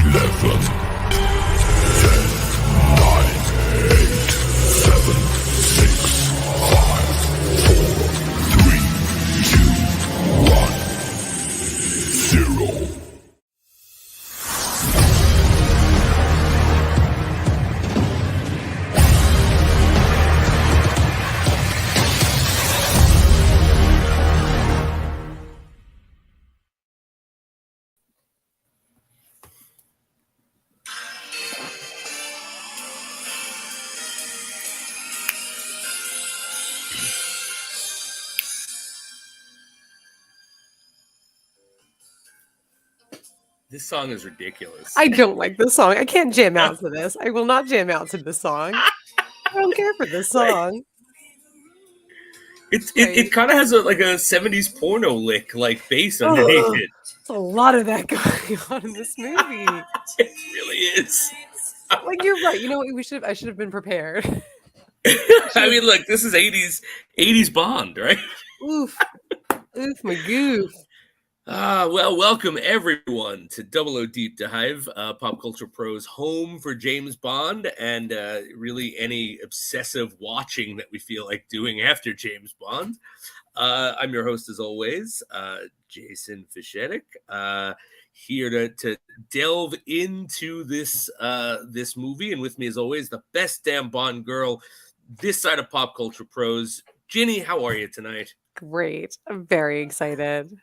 11, 10, 9, 8, 7, 6, 5, 4, 3, 2, 1, 0. This song is ridiculous. I don't like this song. I can't jam out to this. I will not jam out to this song. I don't care for this song. It kind of has a 70s porno lick like bass underneath it. There's a lot of that going on in this movie. It really is. Like, you're right. You know what? I should have been prepared. I mean, look, this is 80s Bond, right? Oof, my goof. Well, welcome everyone to Double O Deep Dive, Pop Culture Pro's home for James Bond and really any obsessive watching that we feel like doing after James Bond. I'm your host, as always, Jason Fischetic, here to delve into this movie. And with me, as always, the best damn Bond girl this side of Pop Culture Pros. Ginny, how are you tonight? Great. I'm very excited.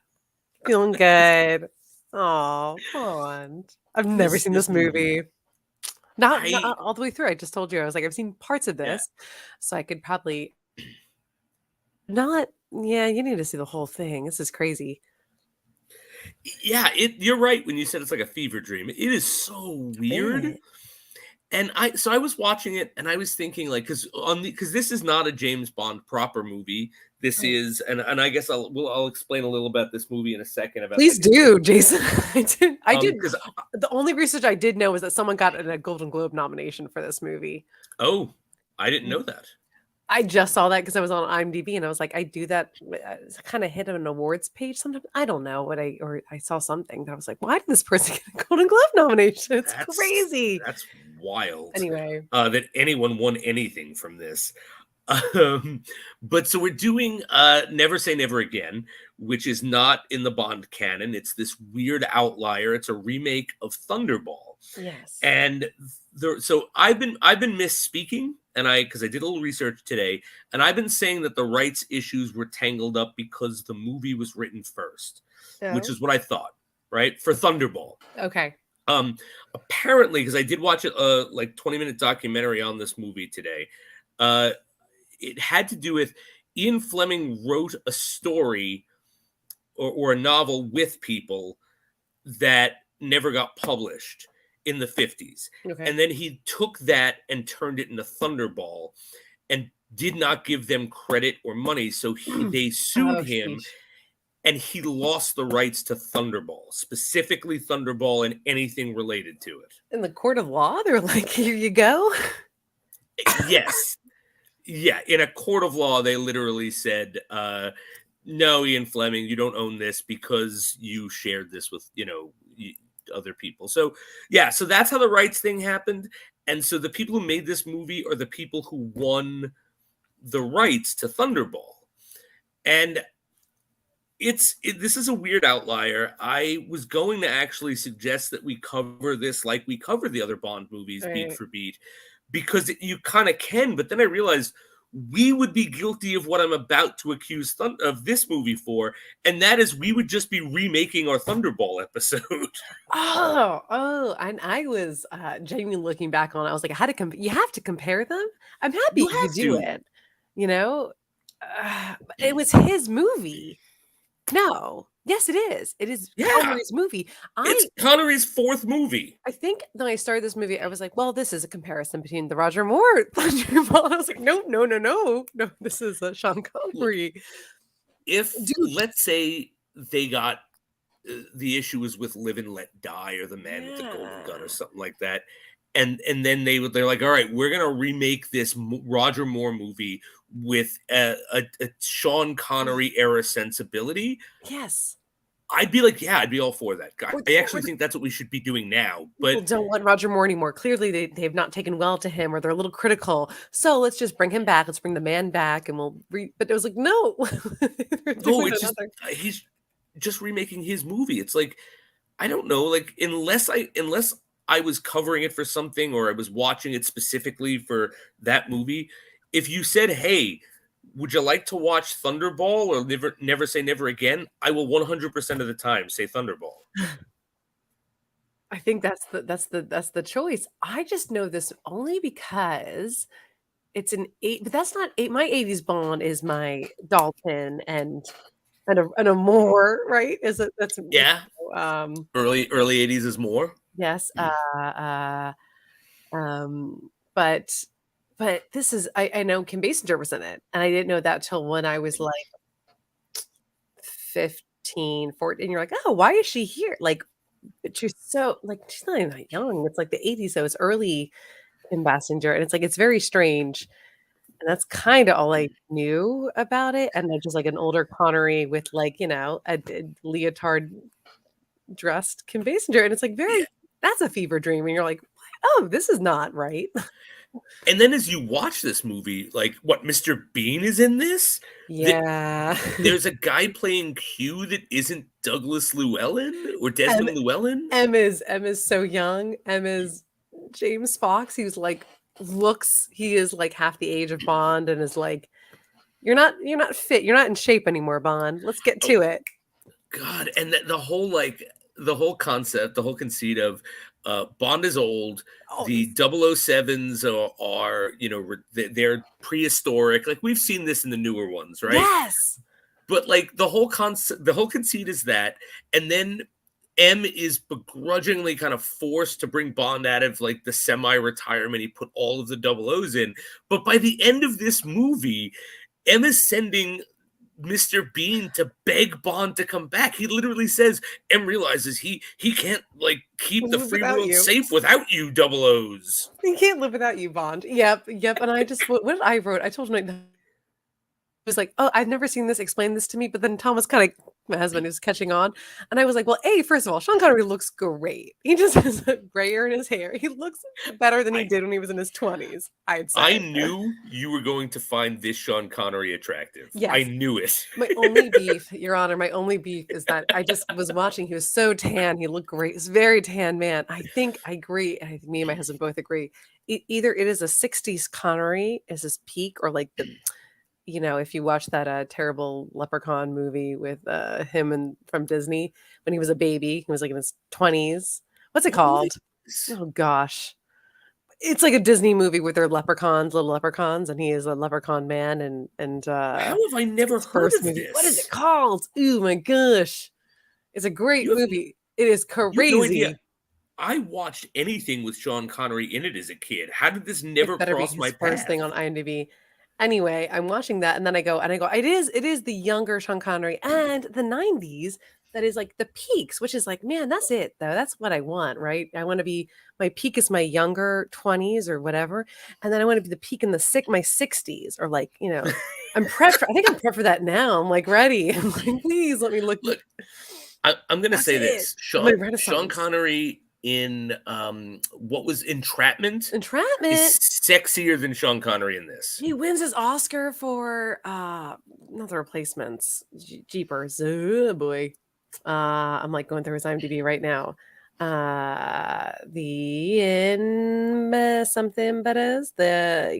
Feeling good. Oh, Bond. I've never seen this movie. Not all the way through. I just told you. I was like, I've seen parts of this. Yeah. So I could probably not. Yeah, you need to see the whole thing. This is crazy. Yeah, you're right when you said it's like a fever dream. It is so weird. And I was watching it and I was thinking, like, because this is not a James Bond proper movie. This is, and I guess I'll explain a little about this movie in a second. Please do, Jason. I did. The only research I did know was that someone got a Golden Globe nomination for this movie. Oh, I didn't know that. I just saw that because I was on IMDb and I was like, I do that. I kind of hit an awards page sometimes. I don't know I saw something that I was like, why did this person get a Golden Globe nomination? It's crazy. That's wild. Anyway, that anyone won anything from this. But so we're doing Never Say Never Again, which is not in the Bond canon. It's this weird outlier. It's a remake of Thunderball. Yes. And so I've been misspeaking, and because I did a little research today, and I've been saying that the rights issues were tangled up because the movie was written first, which is what I thought, right? For Thunderball. Okay. Apparently, because I did watch a 20-minute documentary on this movie today, it had to do with Ian Fleming wrote a story or a novel with people that never got published in the 50s. Okay. And then he took that and turned it into Thunderball and did not give them credit or money. So they sued him. And he lost the rights to Thunderball, specifically Thunderball and anything related to it. In the court of law, they're like, here you go? Yes. Yeah, in a court of law, they literally said, no, Ian Fleming, you don't own this because you shared this with, other people. So, yeah, so that's how the rights thing happened. And so the people who made this movie are the people who won the rights to Thunderball. And this is a weird outlier. I was going to actually suggest that we cover this like we cover the other Bond movies, beat for beat, because you kind of can, but then I realized we would be guilty of what I'm about to accuse of this movie for, and that is we would just be remaking our Thunderball episode. And I was genuinely looking back on it. I was like, you have to compare them? I'm happy you do it. It was his movie. No. Yes, it is. It is Connery's movie. It's Connery's fourth movie. I think when I started this movie, I was like, well, this is a comparison between the Roger Moore Thunderball. And I was like, no, this is a Sean Connery. Let's say they got the issue was with Live and Let Die or The Man with the Golden Gun or something like that. And then they're like, all right, we're going to remake this Roger Moore movie with a Sean Connery era sensibility. Yes. I'd be like, yeah, I'd be all for that. Or I actually think that's what we should be doing now. But people don't want Roger Moore anymore. Clearly, they've not taken well to him, or they're a little critical. So let's just bring him back. Let's bring the man back, and But it was like, no, no, it's just he's just remaking his movie. It's like, I don't know, like unless I was covering it for something or I was watching it specifically for that movie. If you said, "Hey, would you like to watch Thunderball or Never Say Never Again?" I will 100% of the time say Thunderball. I think that's the choice. I just know this only because it's an eight, but that's not eight. My 80s Bond is my Dalton and a Moore, right? Is it that's Yeah, um early 80s is more. yes. But this is I know Kim Basinger was in it, and I didn't know that till when I was like 15, 14. And you're like, oh, why is she here? Like, she's so like she's not even that young. It's like the 80s, so it's early Kim Basinger, and it's like it's very strange. And that's kind of all I knew about it. And then just like an older Connery with like, a leotard dressed Kim Basinger. And it's like that's a fever dream. And you're like, oh, this is not right. And then as you watch this movie, like what Mr. Bean is in this? Yeah. There's a guy playing Q that isn't Douglas Llewellyn or Desmond Llewellyn. M is so young. M is James Fox. He is like half the age of Bond and is like, you're not fit. You're not in shape anymore, Bond. Let's get to it. God. And the whole concept, the whole conceit of Bond is old. The 007s are they're prehistoric. Like we've seen this in the newer ones, right? Yes. But like the whole conceit is that, and then M is begrudgingly kind of forced to bring Bond out of like the semi-retirement. He put all of the 00s in, but by the end of this movie, M is sending Mr. Bean to beg Bond to come back. He literally says M realizes he can't like keep the free world safe without you, 00s. He can't live without you, Bond. Yep. And I just what did I wrote? I told him was like, oh, I've never seen this. Explain this to me. But then Tom was kind of, my husband was catching on. And I was like, well, first of all, Sean Connery looks great. He just has a gray hair in his hair. He looks better than he did when he was in his 20s, I'd say. I knew you were going to find this Sean Connery attractive. Yes. I knew it. My only beef, Your Honor, is that I just was watching. He was so tan. He looked great. He's a very tan man. I think I agree. I think me and my husband both agree. Either it is a 60s Connery is his peak, or like the... if you watch that terrible Leprechaun movie with him and from Disney when he was a baby, he was like in his 20s. What's it called? Oh gosh, it's like a Disney movie with their leprechauns, little leprechauns, and he is a leprechaun man. And how have I never heard of this? What is it called? Oh my gosh, it's a great movie. It is crazy. No, I watched anything with Sean Connery in it as a kid. How did this never cross my path? First thing on IMDb. Anyway, I'm watching that, and then I go, it is the younger Sean Connery and the 90s that is like the peaks, which is like, man, that's it though. That's what I want, right? I want to be, my peak is my younger 20s or whatever, and then I want to be the peak in my 60s, or like, I'm prepped. I think I'm prepped for that now. I'm like ready. I'm like, please let me look. I'm gonna say this: Sean Connery in what was Entrapment is sexier than Sean Connery in this. He wins his Oscar for not The Replacements. Jeepers. Oh boy. I'm like going through his IMDb right now. The in something but is the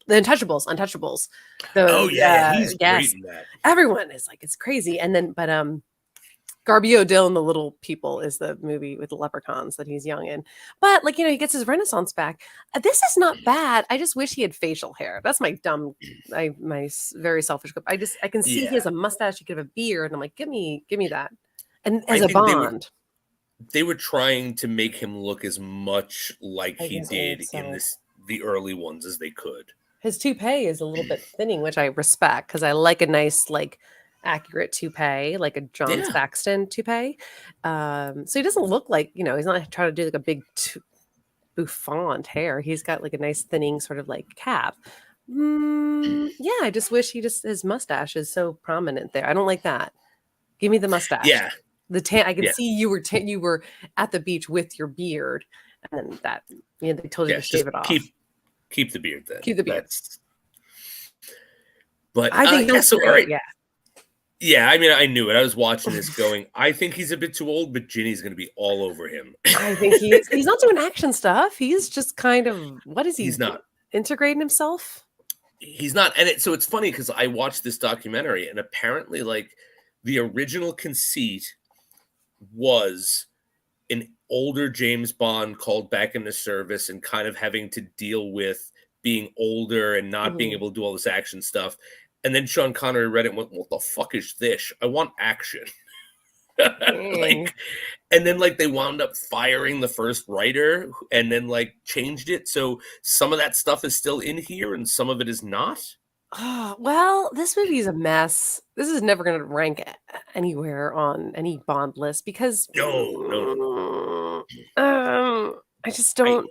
Untouchables. He's great in that. Everyone is like, it's crazy. And then Garbio Dill and the Little People is the movie with the leprechauns that he's young in. But like, he gets his Renaissance back. This is not bad. I just wish he had facial hair. That's my my very selfish quip. I can see he has a mustache. He could have a beard. And I'm like, give me that. And as a Bond. They were trying to make him look as much like he did in the early ones as they could. His toupee is a little bit thinning, which I respect, because I like a nice, like, accurate toupee, like a John Saxton toupee. So he doesn't look like, he's not trying to do like a big bouffant hair. He's got like a nice thinning sort of like cap. I just wish his mustache is so prominent there. I don't like that. Give me the mustache. Yeah. The tan. I can Yeah. see you were at the beach with your beard, and then that they told you to Yes. shave Just it off. keep the beard then. Keep the beard. But I think yeah, so all right. Yeah. Yeah, I mean, I knew it. I was watching this going, I think he's a bit too old, but Ginny's going to be all over him. I think he's not doing action stuff. He's just kind of, what is he? He's not. Integrating himself? He's not. And so it's funny because I watched this documentary, and apparently, like, the original conceit was an older James Bond called back into service and kind of having to deal with being older and not being able to do all this action stuff. And then Sean Connery read it and went, what the fuck is this? I want action. Like, and then like they wound up firing the first writer and then like changed it. So some of that stuff is still in here and some of it is not. Oh, well, this movie is a mess. This is never going to rank anywhere on any Bond list because No. I just don't.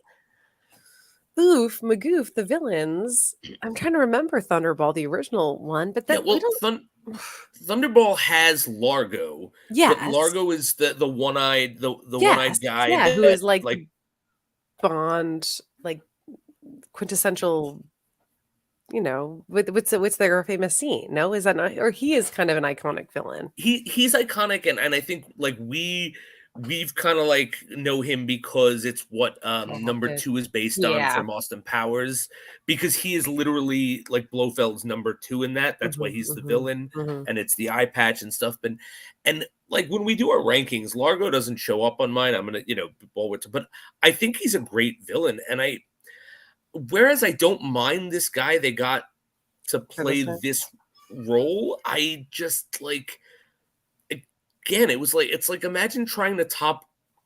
Oof, Magoof, the villains. I'm trying to remember Thunderball, the original one, but that Thunderball has Largo. Yeah, Largo is the one-eyed one-eyed guy, who is like Bond, like quintessential. What's their famous scene? No, is that not? Or he is kind of an iconic villain. He's iconic, and I think like we've kind of like know him because it's what number 2 is based on from Austin Powers, because he is literally like Blofeld's number 2 in that. That's why he's the villain, and it's the eye patch and stuff. And like when we do our rankings, Largo doesn't show up on mine. I'm gonna but I think he's a great villain, and whereas I don't mind this guy they got to play this role, I just like. Again, it's like imagine trying to top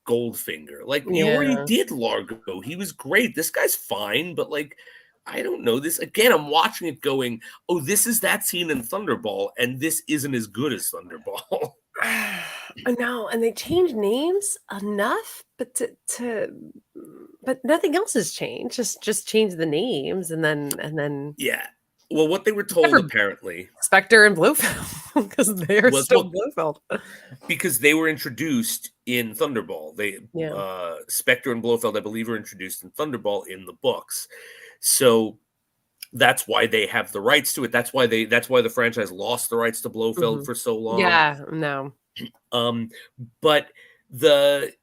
Goldfinger. Like you already did Largo. He was great. This guy's fine, but like I don't know this. Again, I'm watching it going, oh, this is that scene in Thunderball, and this isn't as good as Thunderball. No, and they changed names enough, but but nothing else has changed. Just change the names and then yeah. Well, what they were told apparently, Spectre and Blofeld, because they are still Blofeld. Because they were introduced in Thunderball. Spectre and Blofeld, I believe, were introduced in Thunderball in the books. So that's why they have the rights to it. That's why the franchise lost the rights to Blofeld for so long. Yeah, no. But the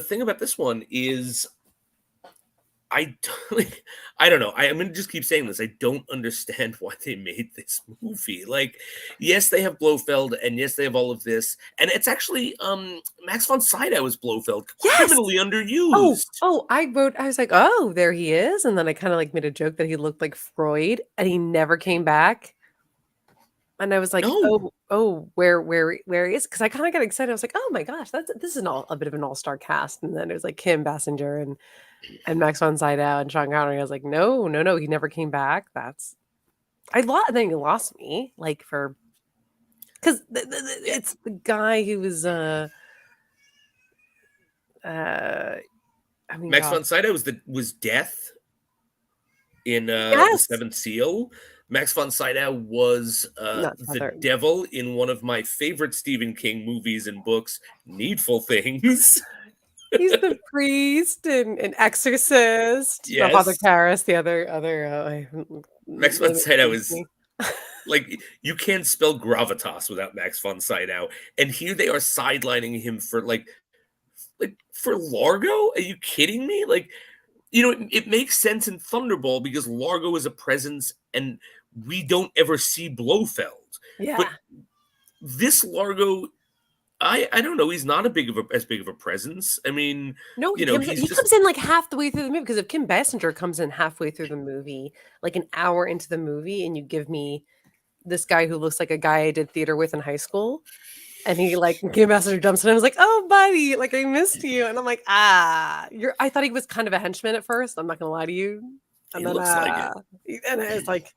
thing about this one is I don't know. I'm going to just keep saying this. I don't understand why they made this movie. Like, yes, they have Blofeld, and yes, they have all of this. And it's actually Max von Sydow is Blofeld, criminally underused. I was like, oh, there he is. And then I kind of like made a joke that he looked like Freud, and he never came back. And I was like, where he is? Because I kind of got excited. I was like, oh my gosh, this is a bit of an all-star cast. And then it was like Kim Basinger and Max von Sydow and Sean Connery. I was like, no, he never came back. I think he lost me, like because it's the guy who was Max von Sydow was Death in the Seventh Seal. Max von Sydow was the devil in one of my favorite Stephen King movies and books, Needful Things. He's the priest and Exorcist. Yes. Father Karras, the other. Max von Sydow is like, you can't spell gravitas without Max von Sydow, and here they are sidelining him for for Largo. Are you kidding me? Like, it makes sense in Thunderball because Largo is a presence, and we don't ever see Blofeld. Yeah, but this Largo. I don't know. He's not as big of a presence. I mean, no, he comes in like half the way through the movie. Because if Kim Basinger comes in halfway through the movie, like an hour into the movie, and you give me this guy who looks like a guy I did theater with in high school, and he like Kim Basinger jumps in, and I was like, "Oh, buddy, like I missed you," and I'm like, I thought he was kind of a henchman at first. I'm not gonna lie to you. And he then, looks like it. And it's like,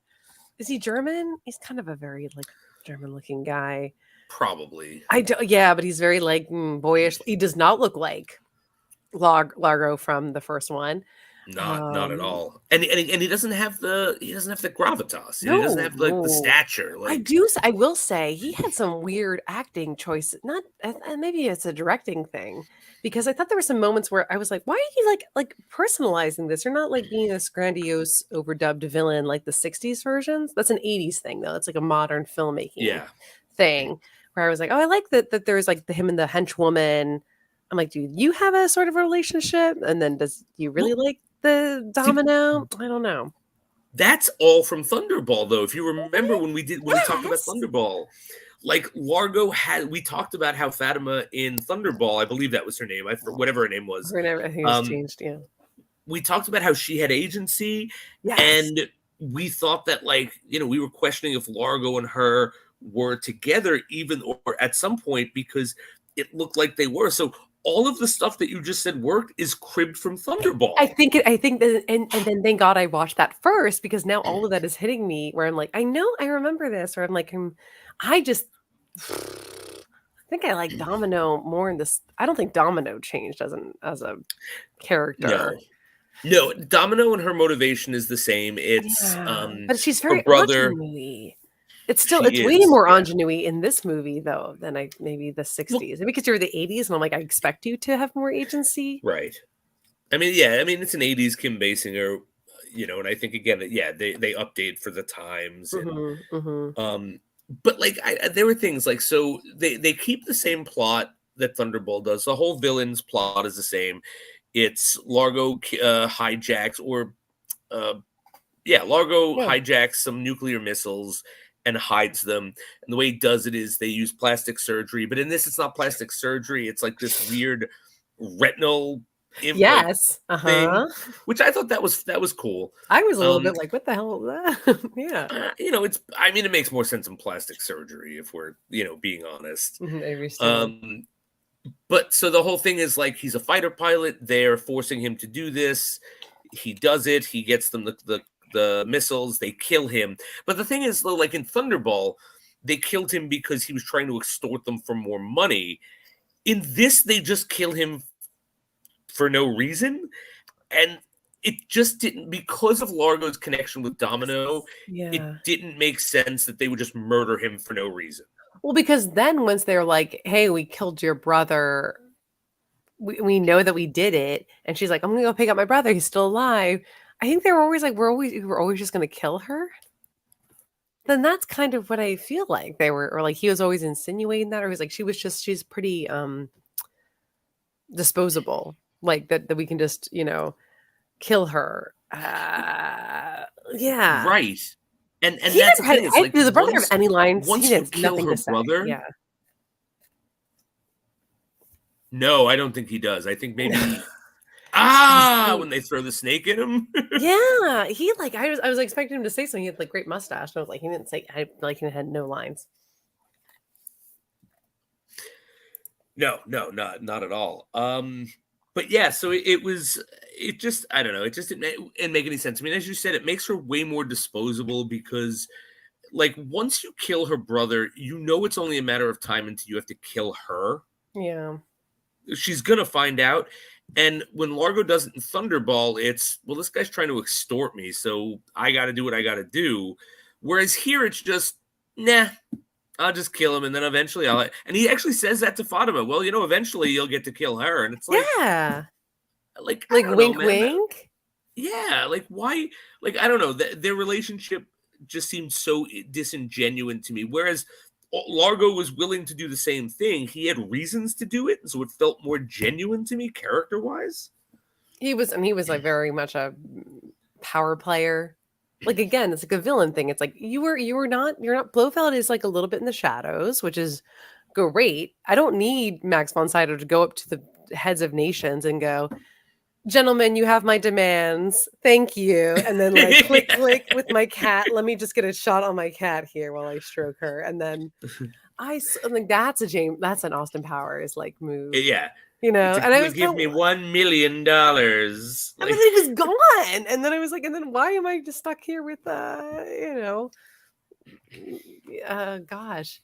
is he German? He's kind of a very like German-looking guy. Probably. But he's very like boyish. He does not look like Largo from the first one. Not at all. And he doesn't have the gravitas. He doesn't No, have like the no. stature. Like I will say he had some weird acting choices. Not, and maybe it's a directing thing, because I thought there were some moments where I was like, "Why are you like personalizing this? You're not like being this grandiose, overdubbed villain like the '60s versions. That's an '80s thing, though. It's like a modern filmmaking yeah. thing." Where I was like, "Oh, I like that there's like him and the henchwoman." I'm like, "Do you have a sort of relationship?" And then does you really Well, like the see, Domino? I don't know. that's all from Thunderball, though. If you remember when we talked about Yes. Thunderball, like Largo had, we talked about how Fatima in Thunderball, I believe that was her name, whatever her name was. I think it's Um, changed. Yeah. we talked about how she had agency, Yes. and we thought that, like, we were questioning if Largo and her were together, even or at some point, because it looked like they were. So all of the stuff that you just said worked is cribbed from Thunderball. I think that, and then thank God I watched that first, because now all of that is hitting me where I'm like, I know I remember this, or I'm like, I just I think I like Domino more in this. I don't think Domino changed as a character. No, no, Domino and her motivation is the same. It's Yeah, but she's her very brother. ingenue. It's still She it's way is, more yeah. ingenue in this movie though than maybe the Well, '60s. Maybe because you're the '80s, and I'm like, I expect you to have more agency. right. I mean, yeah. I mean, it's an '80s Kim Basinger, and I think again, yeah, they update for the times, and Hmm. Hmm. but like there were things like, so they keep the same plot that Thunderball does. The whole villain's plot is the same. It's Largo hijacks or Largo Yeah. hijacks some nuclear missiles and hides them. And the way he does it is they use plastic surgery, but in this it's not plastic surgery. It's like this weird retinal like Yes. thing, Uh-huh. which I thought that was cool. I was a little Um, bit like, what the hell is that? Yeah. it's, I mean, it makes more sense in plastic surgery if we're, being honest. Mhm, I understand. Um, but so the whole thing is like he's a fighter pilot. They're forcing him to do this. He does it. He gets them the missiles. They kill him. But the thing is, though, like in Thunderball, they killed him because he was trying to extort them for more money. In this, they just kill him for no reason, and it just didn't, because of Largo's connection with Domino. It Yeah. didn't make sense that they would just murder him for no reason. Well, because then once they're like, "Hey, we killed your brother. We know that we did it," and she's like, "I'm gonna go pick up my brother. He's still alive." I think they were always like, we're always just gonna kill her." Then that's kind of what I feel like they were, or like he was always insinuating that, or he was like, she's pretty disposable, like that we can just kill her. Yeah. Right. And He that's the never had thing. It's like does the brother have any lines? He once you has kill nothing her to say. brother, Yeah. no, I don't think he does. I think maybe He's so when they throw the snake at him. yeah, he like I was expecting him to say something. He had like great mustache. And I was like, he didn't say. I like he had no lines. No, not at all. But yeah, so it was, it just, I don't know, it just didn't make any sense. I mean, as you said, it makes her way more disposable because, like, once you kill her brother, it's only a matter of time until you have to kill her. Yeah. She's gonna find out. And when Largo does it in Thunderball, it's, well, this guy's trying to extort me, so I got to do what I got to do. Whereas here, it's just, nah, I'll just kill him, and then eventually I'll. And he actually says that to Fatima. Well, eventually you'll get to kill her, and it's Yeah. like I Like don't know, wink, man. wink. Yeah, like why? Like I don't know. Their relationship just seemed so disingenuous to me. Whereas Largo was willing to do the same thing. He had reasons to do it, so it felt more genuine to me, character wise. He was, and he was like very much a power player. Like again, it's like a villain thing. It's like you're not. Blofeld is like a little bit in the shadows, which is great. I don't need Max von Sydow to go up to the heads of nations and go, "Gentlemen, you have my demands. Thank you." And then like click click with my cat. Let me just get a shot on my cat here while I stroke her. And then I like that's an Austin Powers like move. Yeah. And I was give kind me of, $1 million. and then he was gone. And then I was like, and then why am I just stuck here with gosh.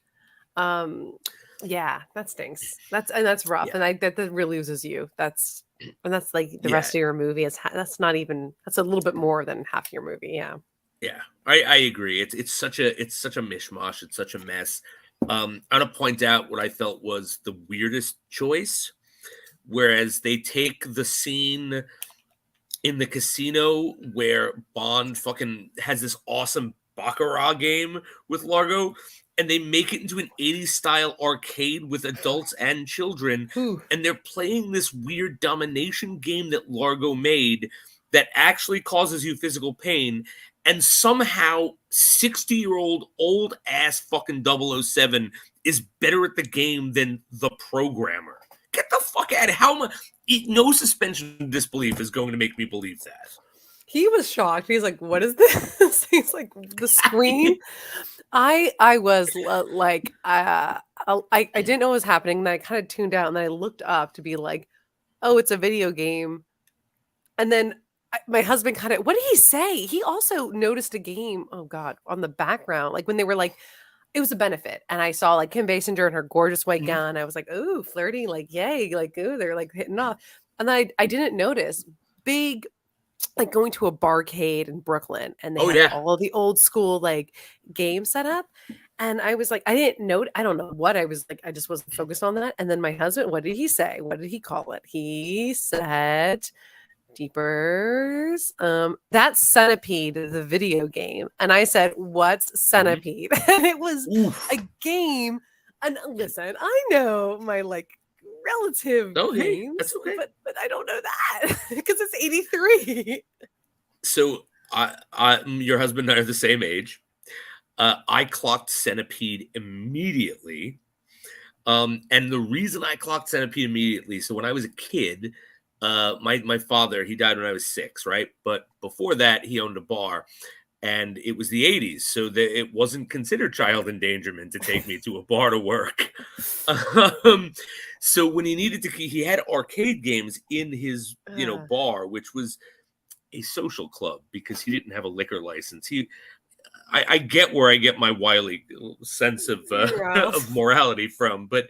Yeah, that stinks. That's rough. Yeah. And that really loses you. That's And that's like the Yeah. rest of your movie is that's not even that's a little bit more than half your movie. Yeah. Yeah, I agree. It's such a mishmash. It's such a mess. I'm gonna point out what I felt was the weirdest choice. Whereas they take the scene in the casino where Bond fucking has this awesome baccarat game with Largo, and they make it into an 80s style arcade with adults and children, Ooh. and they're playing this weird domination game that Largo made that actually causes you physical pain, and somehow 60-year-old old ass fucking 007 is better at the game than the programmer. Get the fuck out of how much no suspension of disbelief is going to make me believe that. He was shocked. He's like, "What is this?" He's like, "The screen." I was like, I didn't know what was happening. Then I kind of tuned out, and then I looked up to be like, "Oh, it's a video game." And then my husband kind of, what did he say? He also noticed a game. Oh God, on the background, like when they were like, it was a benefit, and I saw like Kim Basinger in her gorgeous white gown. I was like, "Ooh, flirty!" Like, yay! Like, ooh, they're like hitting off. And then I didn't notice big, like going to a barcade in Brooklyn, and they had all the old school like game set up. And I was like, I didn't know. I don't know what I was like. I just wasn't focused on that. And then my husband, what did he say? What did he call it? He said Deepers. That's Centipede, the video game. And I said, "What's Centipede?" And it was a game. And listen, I know my like relative names, that's okay. but I don't know that because it's 83. So your husband and I are the same age. I clocked Centipede immediately. And the reason I clocked Centipede immediately, so when I was a kid, my father, he died when I was 6, right? But before that, he owned a bar, and it was the 80s, so that it wasn't considered child endangerment to take me to a bar to work. So when he needed to, he had arcade games in his, bar, which was a social club because he didn't have a liquor license. I get where I get my wily sense of of morality from, but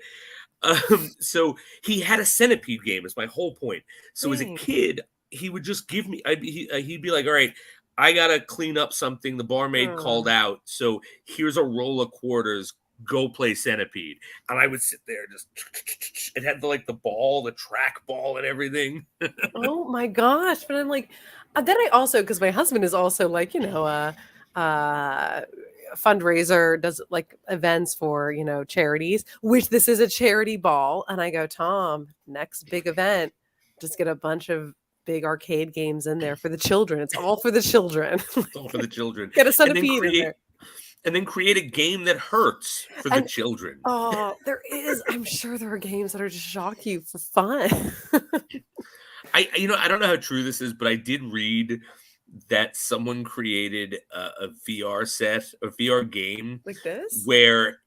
so he had a Centipede game. Is my whole point. So as a kid, he would just give me. He'd be like, "All right, I gotta clean up something. The barmaid called out, so here's a roll of quarters. Go play Centipede." And I would sit there, just it had the ball, the track ball, and everything. Oh my gosh! But I'm like, then I also, because my husband is also like, fundraiser, does like events for charities, which this is a charity ball. And I go, "Tom, next big event, just get a bunch of big arcade games in there for the children. It's all for the children." It's all for the children. Get a Centipede in there. And then create a game that hurts for the children. Oh, there is. I'm sure there are games that are just shock you for fun. I don't know how true this is, but I did read that someone created a VR set, a VR game like this, where,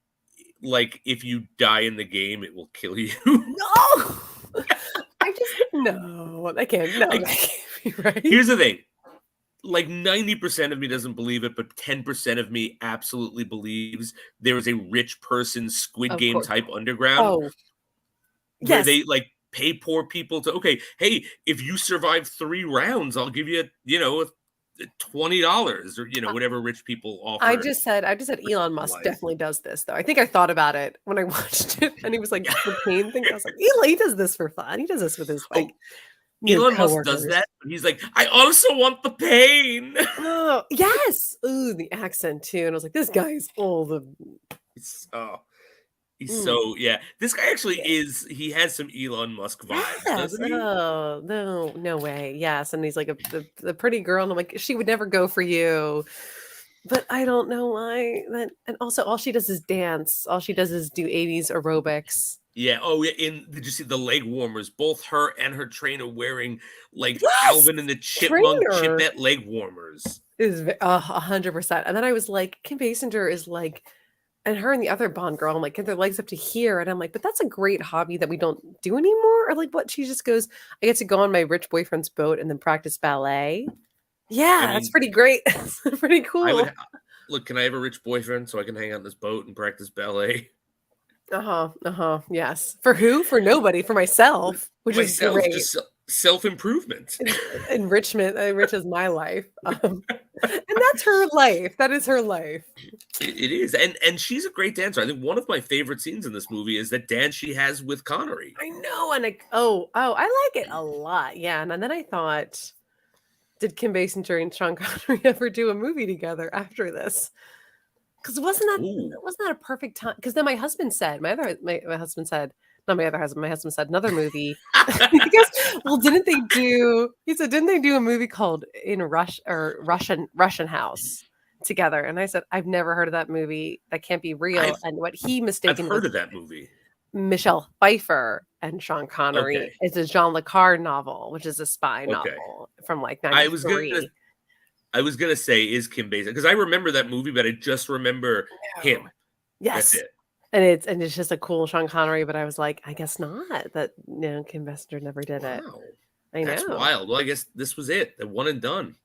like, if you die in the game, it will kill you. No, no, I can't. No, that can't be right. Here's the thing. Like 90% of me doesn't believe it, but 10% of me absolutely believes there is a rich person Squid Game type underground. Oh, where they like pay poor people to, okay, hey, if you survive 3 rounds, I'll give you, $20 or whatever rich people offer. I just said Elon Musk definitely does this though. I think I thought about it when I watched it, and he was like the pain thing. I was like, Elon, he does this for fun. He does this with his like. Elon Musk does that, but he's like, I also want the pain. Oh, yes. Ooh, the accent too. And I was like, this guy is all the. He's so, yeah. This guy actually he has some Elon Musk vibes, doesn't he? Oh, no way. Yes. And he's like the pretty girl. And I'm like, she would never go for you. But I don't know why. And also, all she does is dance. All she does is do 80s aerobics. Yeah. Oh, yeah. Did you see the leg warmers? Both her and her trainer wearing like Alvin and the Chipmunk Chipette leg warmers. Is 100%. And then I was like, Kim Basinger is like, and her and the other Bond girl, I'm like, get their legs up to here. And I'm like, but that's a great hobby that we don't do anymore. Or like, what? She just goes, I get to go on my rich boyfriend's boat and then practice ballet. Yeah, that's pretty great. Pretty cool. Look, can I have a rich boyfriend so I can hang out on this boat and practice ballet? Yes. For who? For nobody. For myself. Which is great. self-improvement. Enrichment enriches my life. And that's her life. That is her life. It is. And she's a great dancer. I think one of my favorite scenes in this movie is that dance she has with Connery. I know. And I like it a lot. Yeah. And then I thought, did Kim Basinger and Sean Connery ever do a movie together after this? Because wasn't that a perfect time? Because then my husband said, my husband said, not my other husband, my husband said another movie. He goes, well, didn't they do a movie called Russian House together? And I said, I've never heard of that movie. That can't be real. And what he mistaken I've heard was of that movie. Michelle Pfeiffer and Sean Connery. Okay. It's a Jean Le Carre novel, which is a spy novel from like 93. I was gonna say, is Kim Basinger, because I remember that movie, but I just remember him. Yes. That's it. And it's just a cool Sean Connery, but I was like, I guess not. That Kim Basinger never did it. I know. That's wild. Well, I guess this was it. The one and done.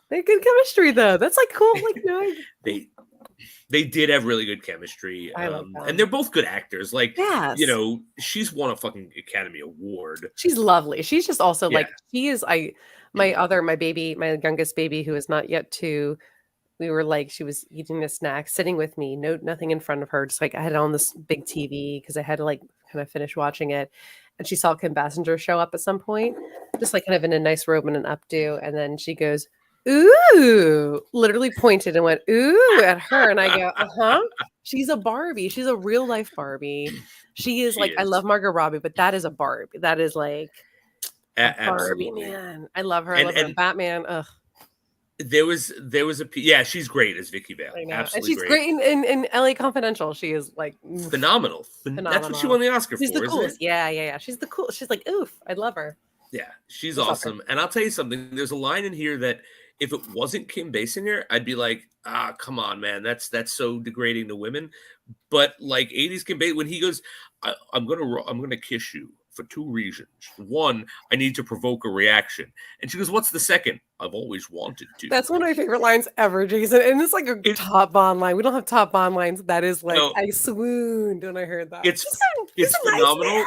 They had good chemistry though. That's like cool. Like they did have really good chemistry. I like and they're both good actors. Like, yes. She's won a fucking Academy Award. She's lovely. She's just also like, she is my youngest baby, who is not yet 2. We were like, she was eating a snack, sitting with me, nothing in front of her. Just like I had it on this big TV because I had to like kind of finish watching it. And she saw Kim Basinger show up at some point, just like kind of in a nice robe and an updo. And then she goes, ooh, literally pointed and went, ooh, at her. And I go, uh-huh. She's a Barbie. She's a real life Barbie. She is I love Margot Robbie, but that is a Barbie. That is like Barbie, man. I love her. I love her. Batman. Ugh. There was she's great as Vicky Vale. Absolutely, and she's great in LA Confidential. She is like phenomenal. That's what she won the Oscar for. She's the coolest. Yeah. She's the cool. She's like, oof, I love her. Yeah, she's awesome. And I'll tell you something. There's a line in here that if it wasn't Kim Basinger, I'd be like, come on, man, that's so degrading to women. But like 80s Kim Basinger, when he goes, I'm gonna kiss you for 2 reasons. 1, I need to provoke a reaction. And she goes, what's the second? I've always wanted to. That's one of my favorite lines ever, Jason. And it's like a top Bond line. We don't have top Bond lines. That is like, I swooned when I heard that. It's phenomenal. Nice,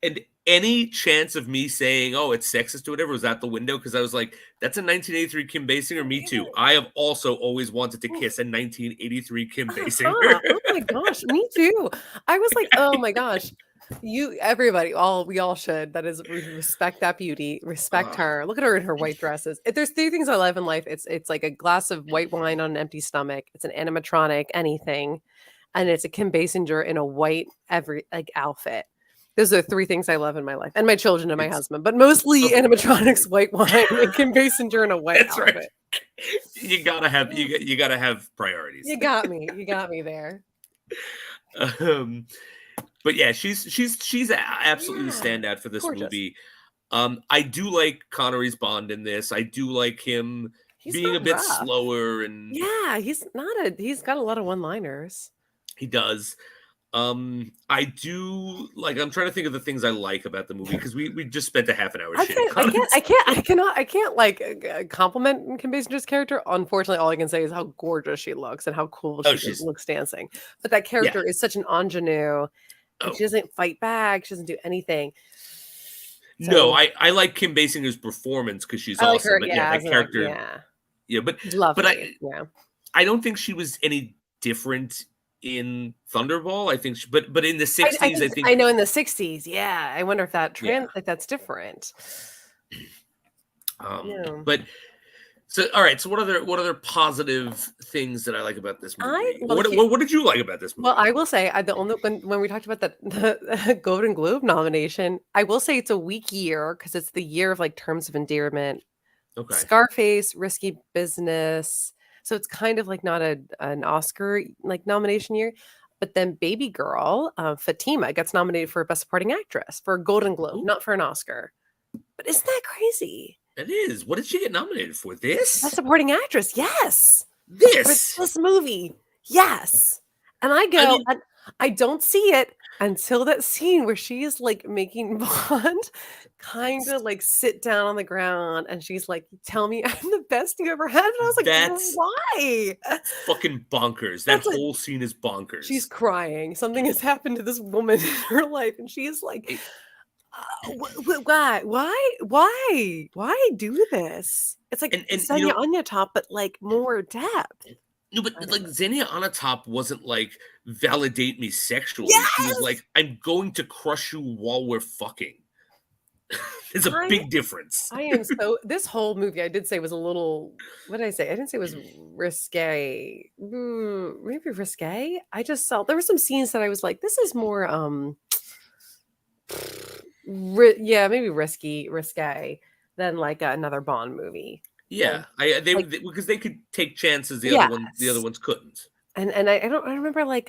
and any chance of me saying, oh, it's sexist or whatever was out the window, because I was like, that's a 1983 Kim Basinger. Me too. I have also always wanted to kiss a 1983 Kim Basinger. Oh my gosh, me too. I was like, oh my gosh. Everybody, we all should. That is, respect that beauty, respect her. Look at her in her white dresses. If there's 3 things I love in life, it's like a glass of white wine on an empty stomach. It's an animatronic, anything, and it's a Kim Basinger in a white outfit. Those are 3 things I love in my life, and my children and my husband, but mostly animatronics, white wine, and Kim Basinger in a white outfit. Right. You gotta have priorities. You got me there. But yeah, she's absolutely the standout for this movie. I do like Connery's Bond in this. I do like him being a bit slower, and he's got a lot of one-liners. He does. I do like. I'm trying to think of the things I like about the movie, because we just spent a half an hour. I can't like compliment Kim Basinger's character. Unfortunately, all I can say is how gorgeous she looks and how cool she looks dancing. But that character is such an ingenue. She doesn't fight back. She doesn't do anything. So, no, I like Kim Basinger's performance because she's awesome. But that character, I don't think she was any different in Thunderball. I think, but in the 60s, I think I know in the 60s. Yeah, I wonder if if that's different. But. So, all right. So, what other positive things that I like about this movie? What did you like about this movie? Well, I will say, when we talked about the Golden Globe nomination, I will say it's a weak year because it's the year of like Terms of Endearment, Scarface, Risky Business. So it's kind of like not an Oscar like nomination year. But then Baby Girl, Fatima, gets nominated for Best Supporting Actress for a Golden Globe, not for an Oscar. But isn't that crazy? It is. What did she get nominated for? This? Best Supporting Actress, yes. This movie, yes. And I don't see it until that scene where she is like making Bond kind of like sit down on the ground, and she's like, "Tell me I'm the best you ever had." And I was like, "Why?" Fucking bonkers. That whole scene is bonkers. She's crying. Something has happened to this woman in her life, and she is like, Why do this? It's like And Senya Anya Top, but like more depth. no, but like Xenia Onatop wasn't like validate me sexually. She was Yes! like, I'm going to crush you while we're fucking. There's a big difference. I am so this whole movie I did say was a little what did I say? I didn't say it was risque. Maybe risque? I just felt there were some scenes that I was like, this is more maybe risque than like another Bond movie. Yeah, because they could take chances the other ones couldn't. And I remember like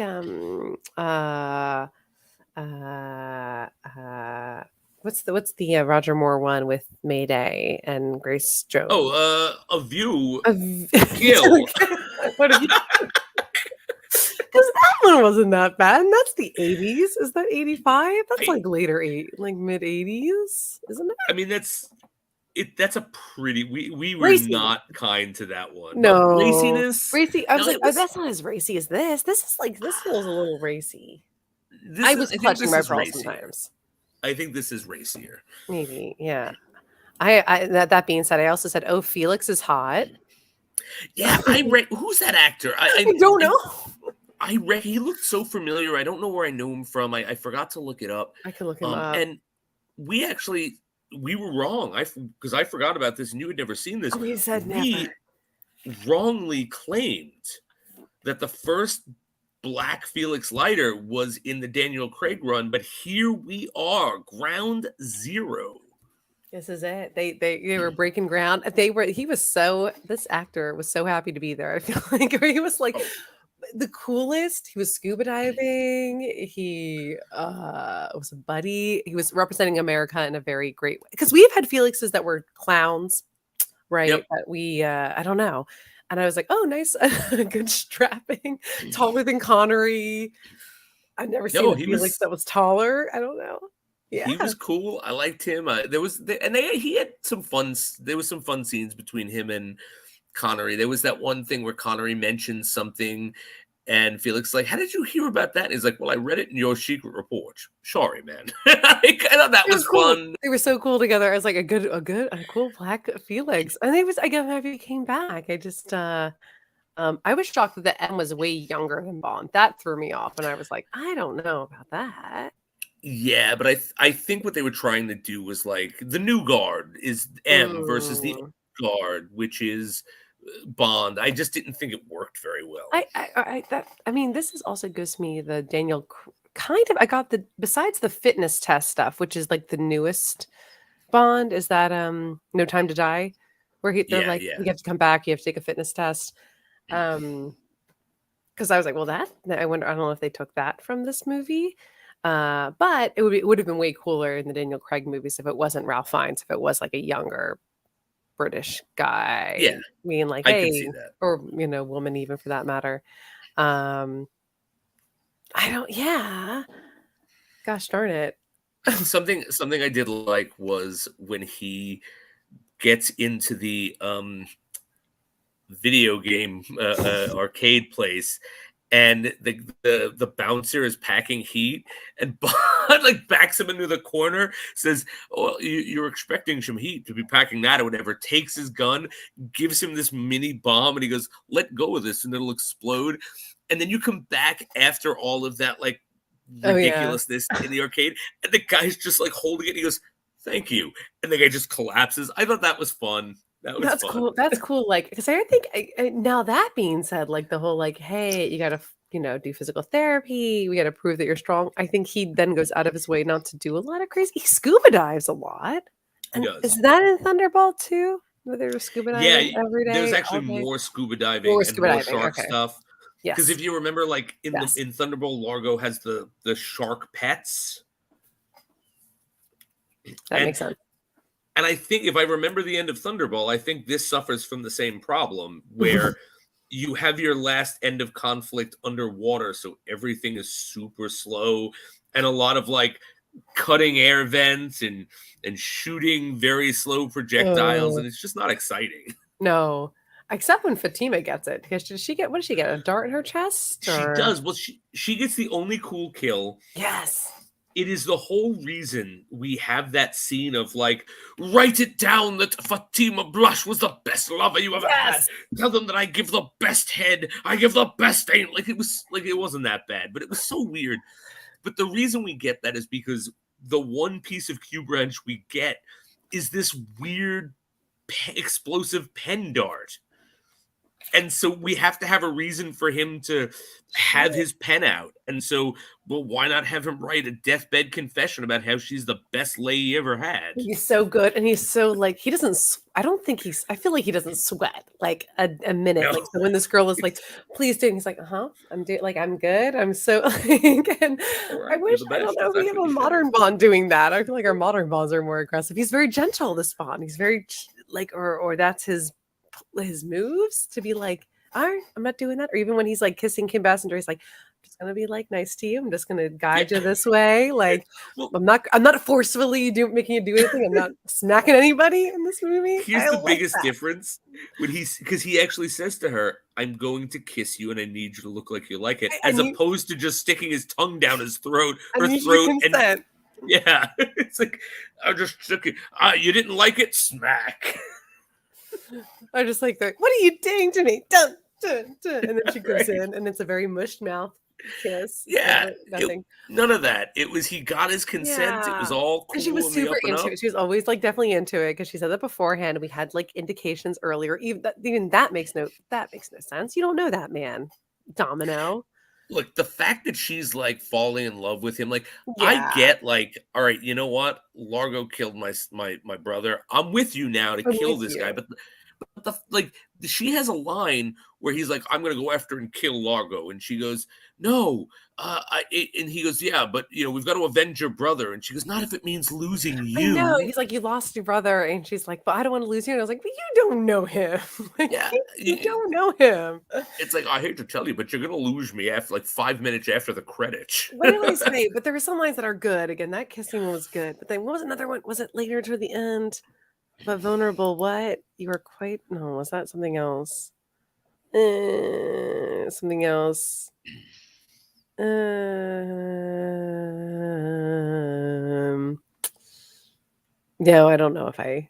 what's the Roger Moore one with Mayday and Grace Jones? Oh, A View. Kill. What have you? Because that one wasn't that bad. And that's the 80s. Is that 85? That's like later mid 80s, isn't it? I mean, that's a pretty we were Racy. Not kind to that one. No. Raciness. Racy. I was like, that's not as racy as this. This feels a little racy. I was clutching my pearls sometimes. I think this is racier. Maybe, yeah. That being said, I also said, "Oh, Felix is hot." Yeah, who's that actor? I don't know. He looked so familiar. I don't know where I knew him from. I forgot to look it up. I could look him up. And we were wrong. Because I forgot about this, and you had never seen this. We said never. We wrongly claimed that the first Black Felix Leiter was in the Daniel Craig run, but here we are, ground zero. This is it. They were breaking ground. This actor was so happy to be there. I feel like he was like the coolest. He was scuba diving. He was a buddy. He was representing America in a very great way. Because we've had Felixes that were clowns, right? Yep. That we I don't know. And I was like, oh, nice, good strapping, taller than Connery. I've never seen a Felix that was taller. I don't know. Yeah, he was cool. I liked him. He had some fun. There was some fun scenes between him and Connery. There was that one thing where Connery mentioned something, and Felix like, "How did you hear about that?" And he's like, "Well, I read it in your secret report." Sorry, man. I thought that was cool. fun. They were so cool together. I was like, a cool Black Felix, and I guess happy he came back. I just, I was shocked that the M was way younger than Bond. That threw me off, and I was like, I don't know about that. Yeah, but I think what they were trying to do was like the new guard is M versus the old guard, which is Bond. I just didn't think it worked very well. I mean, this is also gives me the Daniel I got besides the fitness test stuff, which is like the newest Bond, is that No Time to Die, where they're like, you have to come back, you have to take a fitness test. Because I was like, well, I don't know if they took that from this movie. But it would have been way cooler in the Daniel Craig movies if it wasn't Ralph Fiennes, if it was like a younger British guy. Yeah. Being like, I hey, can see that. or woman even for that matter. Gosh darn it. Something I did like was when he gets into the video game arcade place, and the bouncer is packing heat, and Bond like backs him into the corner, says, "Oh, you're expecting some heat to be packing that or whatever." Takes his gun, gives him this mini bomb, and he goes, "Let go of this, and it'll explode." And then you come back after all of that like ridiculousness in the arcade, and the guy's just like holding it. And he goes, "Thank you," and the guy just collapses. I thought that was fun. That's fun. Cool. That's cool. Like, because I think now that being said, like the whole like, hey, you gotta do physical therapy. We gotta prove that you're strong. I think he then goes out of his way not to do a lot of crazy. He scuba dives a lot. And he does. Is that in Thunderball too? Where they were scuba diving every day. There's actually more scuba diving and more shark stuff. Yes. Because if you remember, like in Thunderball, Largo has the shark pets. That makes sense. And I think if I remember the end of Thunderball, I think this suffers from the same problem where you have your last end of conflict underwater, so everything is super slow and a lot of like cutting air vents and shooting very slow projectiles, and it's just not exciting. No. Except when Fatima gets it. Because what does she get? A dart in her chest? Or? She does. Well, she gets the only cool kill. Yes. It is the whole reason we have that scene of like, write it down that Fatima Blush was the best lover you ever had. Yes. Tell them that I give the best head. I give the best aim. Like it wasn't that bad, but it was so weird. But the reason we get that is because the one piece of Q branch we get is this weird explosive pen dart. And so we have to have a reason for him to have his pen out. And so, well, why not have him write a deathbed confession about how she's the best lay he ever had? He's so good, and he's so like he doesn't. I don't think he's. I feel like he doesn't sweat like a minute. No. Like so when this girl is like, "Please do," and he's like, I'm doing like I'm good. I'm so like, and I wish I don't know if we have a modern Bond doing that. I feel like our modern Bonds are more aggressive. He's very gentle. This Bond, he's very like, or that's his moves to be like, all right, I'm not doing that. Or even when he's like kissing Kim Basinger, he's like, I'm just gonna be like nice to you. I'm just gonna guide you this way. Like, well, I'm not forcefully making you do anything. I'm not smacking anybody in this movie. Here's the biggest difference when because he actually says to her, I'm going to kiss you and I need you to look like you like it, as opposed to just sticking his tongue down his throat, her throat, and yeah, it's like I'm just sticking. You didn't like it, smack. I just like what are you doing to me? Dun, dun, dun. And then she goes in, and it's a very mushed mouth kiss. Yeah, nothing. None of that. It was he got his consent. Yeah. It was all cool. And she was super into it. She was always like definitely into it because she said that beforehand. We had like indications earlier. Even that makes no sense. You don't know that man, Domino. Look, the fact that she's like falling in love with him, like I get like, all right, you know what? Largo killed my brother. I'm with you now to kill this guy, but she has a line where he's like, I'm gonna go after and kill Largo, and she goes, no, and he goes, yeah, but we've got to avenge your brother, and she goes, not if it means losing you. I know. He's like, you lost your brother, and she's like, but I don't want to lose you. And I was like, but you don't know him. Like, yeah, you don't know him. It's like, I hate to tell you, but you're gonna lose me after like 5 minutes after the credits. What did I say? But there were some lines that are good. Again, that kissing one was good. But then what was another one? Was it later to the end? But vulnerable, what? You were quite... No, was that something else? Something else. No, I don't know if I...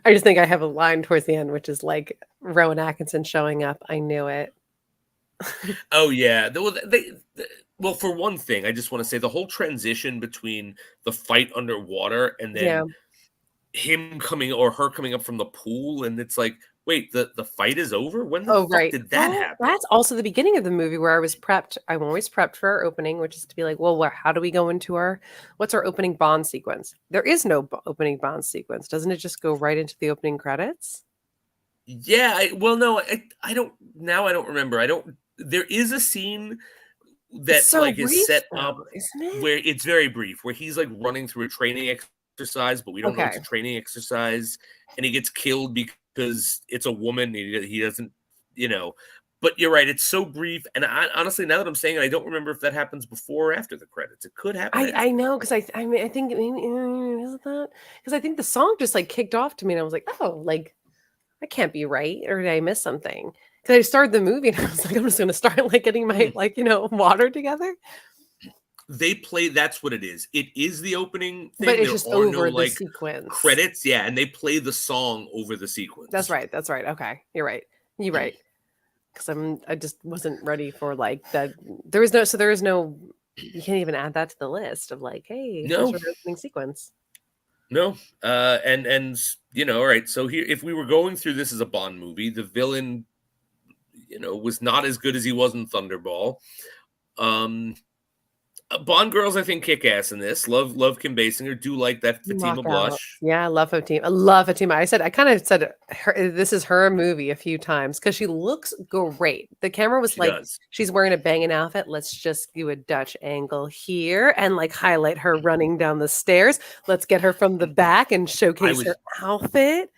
I just think I have a line towards the end, which is like Rowan Atkinson showing up. I knew it. Oh, yeah. Well, for one thing, I just want to say the whole transition between the fight underwater and then him coming or her coming up from the pool, and it's like, wait, the fight is over? When the fuck did that happen? That's also the beginning of the movie where I was prepped. I'm always prepped for our opening, which is to be like, well, how do we go into what's our opening Bond sequence? There is no opening Bond sequence. Doesn't it just go right into the opening credits? Yeah. I don't remember. There is a scene that is set up where it's very brief, where he's like running through a training exercise, but we don't know it's a training exercise, and he gets killed because it's a woman. He doesn't, But you're right; it's so brief. And honestly, now that I'm saying it, I don't remember if that happens before or after the credits. It could happen. I know because I think isn't that because I think the song just like kicked off to me, and I was like, oh, like that can't be right, or did I miss something? Because I started the movie, and I was like, I'm just going to start like getting my water together. They play. That's what it is. It is the opening thing. But it's just over the sequence. Credits, yeah, and they play the song over the sequence. That's right. Okay, you're right. Because I just wasn't ready for like that. There is no. You can't even add that to the list of like, hey, no opening sequence. No, and all right. So here, if we were going through this as a Bond movie, the villain, was not as good as he was in Thunderball. Bond girls, I think, kick ass in this. Love Kim Basinger. Do like that Fatima Blush. Yeah, I love Fatima. I kind of said this is her movie a few times because she looks great. The camera was she's wearing a banging outfit. Let's just do a Dutch angle here and like highlight her running down the stairs. Let's get her from the back and showcase her outfit.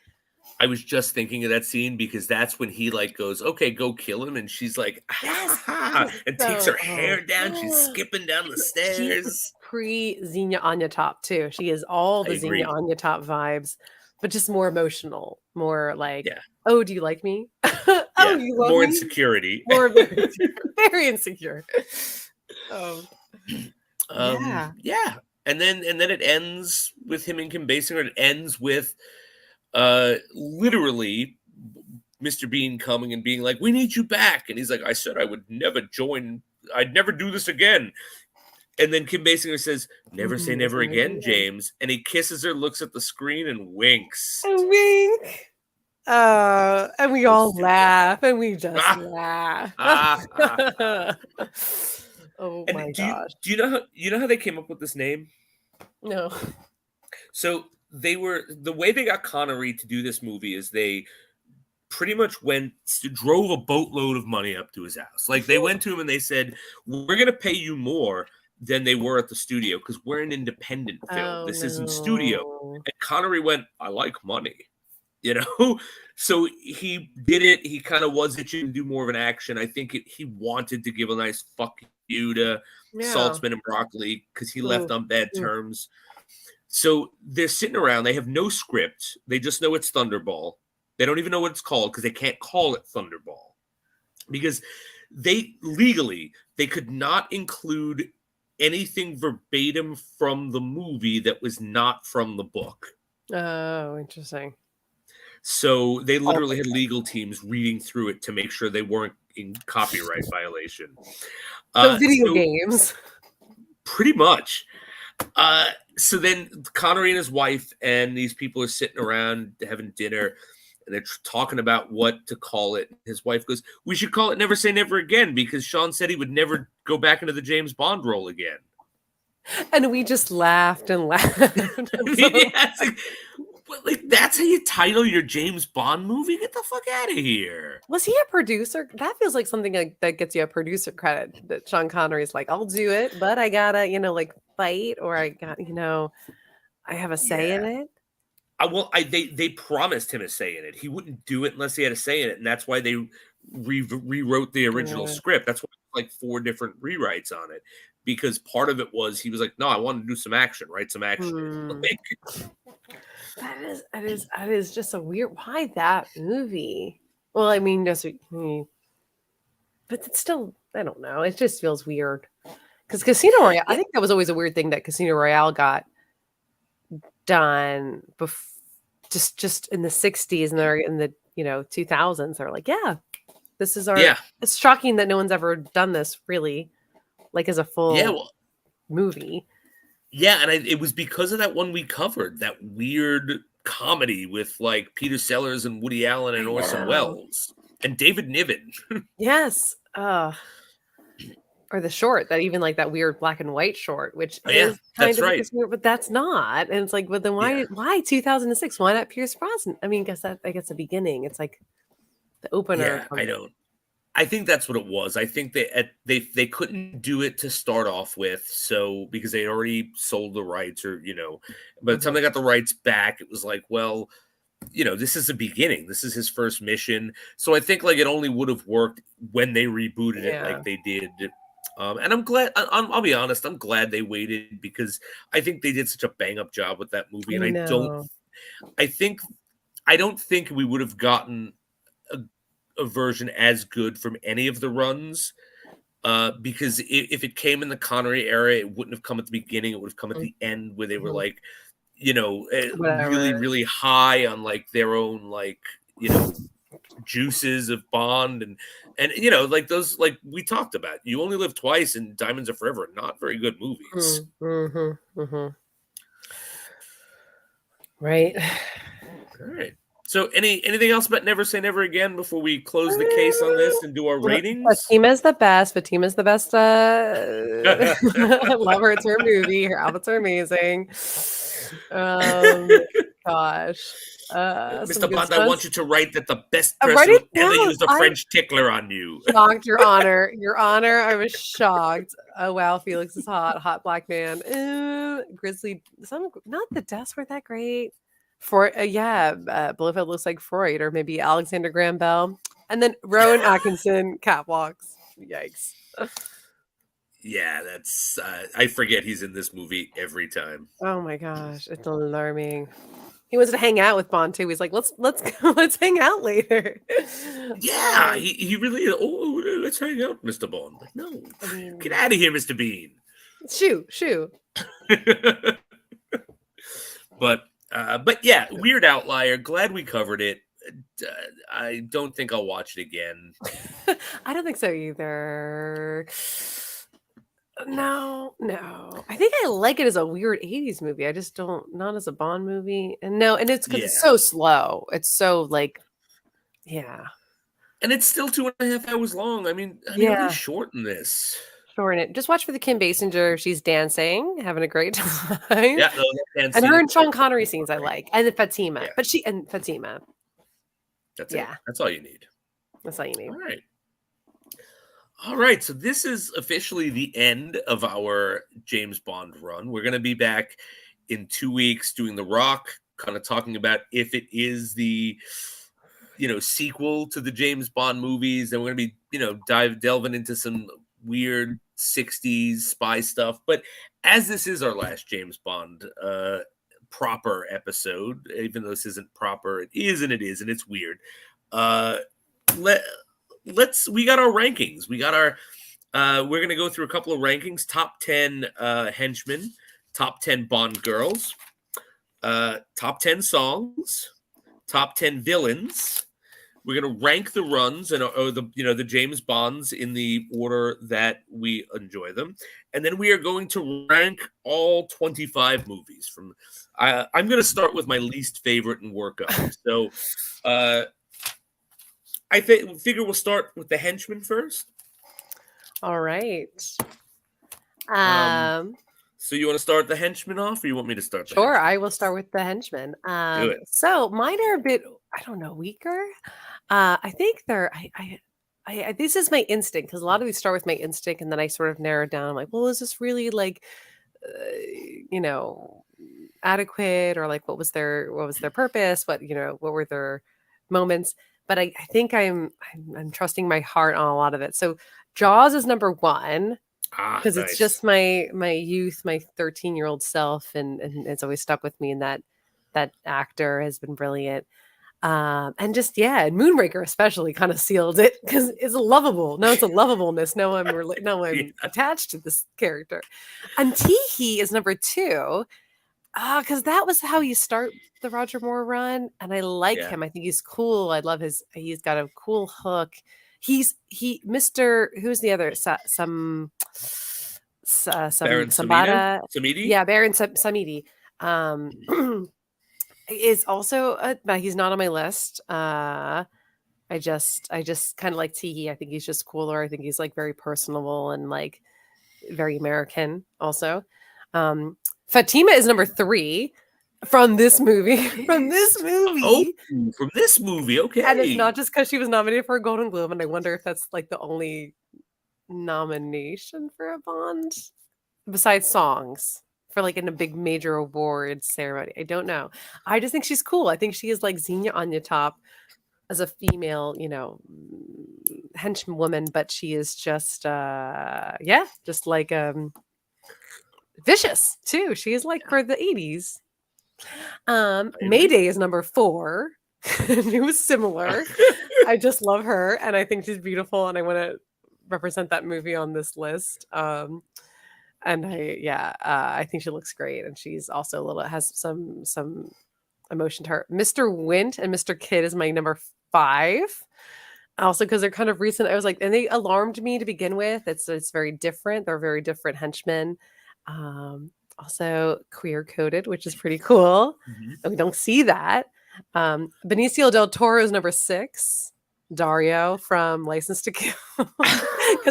I was just thinking of that scene because that's when he like goes, okay, go kill him. And she's like, and takes her hair down. She's skipping down the stairs. Pre-Xenia Anya Top too. She is all the Xenia Anya Top vibes, but just more emotional, more like, oh, do you like me? Oh, you love more me? Insecurity. More very insecure. Yeah. Yeah. And then it ends with him and Kim Basinger. It ends with literally Mr. Bean coming and being like, "We need you back." And he's like, "I said I would never join. I'd never do this again." And then Kim Basinger says, "Never say never again, James." And he kisses her, looks at the screen, and winks. A wink. And we all laugh, and we just laugh. Oh And my do gosh. you know how they came up with this name? No. So the way they got Connery to do this movie is they pretty much drove a boatload of money up to his house. Like they went to him and they said, "We're going to pay you more than they were at the studio because we're an independent film. This isn't studio." And Connery went, "I like money." You know, so he did it. He kind of was itching to do more of an action. I think he wanted to give a nice fuck you to Saltzman and Broccoli because he left on bad terms. So they're sitting around. They have no script. They just know it's Thunderball. They don't even know what it's called because they can't call it Thunderball because they could not include anything verbatim from the movie that was not from the book. Oh, interesting. So they literally had legal teams reading through it to make sure they weren't in copyright violation. So video games. Pretty much. So then Connery and his wife and these people are sitting around having dinner and they're talking about what to call it. His wife goes, "We should call it Never Say Never Again because Sean said he would never go back into the James Bond role again." And we just laughed and laughed. That's how you title your James Bond movie? Get the fuck out of here. Was he a producer? That feels like something that gets you a producer credit. That Sean Connery's like, "I'll do it, but I gotta, fight, or I got, I have a say in it." They promised him a say in it. He wouldn't do it unless he had a say in it, and that's why they rewrote the original script. That's why like 4 different rewrites on it, because part of it was he was like, "No, I want to do some action, write some action." That is just a weird. Why that movie? Well, I mean, but it's still, I don't know. It just feels weird because Casino Royale. I think that was always a weird thing that Casino Royale got done just in the 60s, and they're in the 2000s. They're like, "Yeah, this is our." Yeah. It's shocking that no one's ever done this really, like as a full movie. Yeah, and it was because of that one we covered, that weird comedy with like Peter Sellers and Woody Allen and Orson Welles and David Niven. Yes. Or the short, that even like that weird black and white short, which is kind of right. But that's not. And it's like, but then why 2006? Why not Pierce Brosnan? I mean, I guess the beginning. It's like the opener. Yeah, I think that's what it was. I think they couldn't do it to start off with, so because they already sold the rights, or by the time they got the rights back, it was like, well, this is the beginning. This is his first mission. So I think like it only would have worked when they rebooted it like they did. And I'm glad. I'll be honest. I'm glad they waited because I think they did such a bang up job with that movie, and I don't think we would have gotten a version as good from any of the runs, because if it came in the Connery era, it wouldn't have come at the beginning. It would have come at the end, where they were like, really, really high on like their own juices of Bond and like those, like we talked about. You Only Live Twice and Diamonds Are Forever, not very good movies. Right. All right. So anything else about Never Say Never Again before we close the case on this and do our ratings? Fatima's the best. Fatima's the best. Love her. It's her movie. Her outfits are amazing. Gosh. Mr. Bond, I want you to write that the best person who ever used a French tickler on you. Shocked, Your Honor. Your Honor, I was shocked. Oh, wow. Felix is hot. Hot black man. Grizzly. Not the deaths weren't that great. Blofeld looks like Freud, or maybe Alexander Graham Bell, and then Rowan Atkinson catwalks. Yikes! Yeah, that's. I forget he's in this movie every time. Oh my gosh, it's alarming. He wants to hang out with Bond too. He's like, let's go, let's hang out later. Yeah, he really. Oh, let's hang out, Mr. Bond. Like, no, get out of here, Mr. Bean. Shoo. But yeah, weird outlier. Glad we covered it. I don't think I'll watch it again. I don't think so either. No. I think I like it as a weird 80s movie. I just don't, not as a Bond movie. And it's because it's so slow. It's so like, yeah. And it's still 2.5 hours long. I mean, really shorten this. Shorten it. Just watch for the Kim Basinger. She's dancing, having a great time. Yeah, and her and Sean Connery scenes I like. And Fatima. Yeah. Fatima. That's it. That's all you need. That's all you need. All right. So this is officially the end of our James Bond run. We're going to be back in 2 weeks doing The Rock, kind of talking about if it is the sequel to the James Bond movies. And we're going to be, delving into some weird 60s spy stuff. But as this is our last James Bond proper episode, even though this isn't proper, it is and it's weird. We got our rankings. We got our we're going to go through a couple of rankings. Top 10 henchmen, top 10 Bond girls, top 10 songs, top 10 villains. We're going to rank the runs and the James Bonds in the order that we enjoy them. And then we are going to rank all 25 movies from I'm going to start with my least favorite and work up. So I figure we'll start with the henchman first. All right. So you want to start the henchman off, or you want me to start? Sure, I will start with the henchman. Do it. So mine are a bit, I don't know, weaker. I think they're. This is my instinct, because a lot of these start with my instinct, and then I sort of narrow down. I'm like, well, is this really like, adequate, or like what was their purpose? What were their moments? But I think I'm trusting my heart on a lot of it. So Jaws is number one, because it's just my youth, my 13-year-old self, and it's always stuck with me. And that actor has been brilliant. And just, and Moonraker especially kind of sealed it, because it's lovable. No, it's a lovableness. No, I'm attached to this character. And Teehee is number two, because that was how you start the Roger Moore run, and I like him. I think he's cool. I love he's got a cool hook. Mr. Who's the other? Baron Samedi? Yeah, Baron Samedi. Is also but he's not on my list. I just kind of like Teehee. I think he's just cooler. I think he's like very personable and like very American also. Fatima is number three from this movie. Oh, from this movie. Okay. And it's not just because she was nominated for a Golden Globe, and I wonder if that's like the only nomination for a Bond besides songs, for like in a big major awards ceremony. I don't know. I just think she's cool. I think she is like Xenia Onatopp as a female, henchwoman, but she is just just like vicious too. She is like for the 80s. Mayday is number 4. It was similar. I just love her, and I think she's beautiful, and I want to represent that movie on this list. And I think she looks great, and she's also has some emotion to her. Mr. Wint and Mr. Kidd is my number 5. Also, because they're kind of recent. I was like, and they alarmed me to begin with. It's very different. They're very different henchmen. Also queer coded, which is pretty cool. And we don't see that. Benicio del Toro is number 6. Dario from License to Kill, because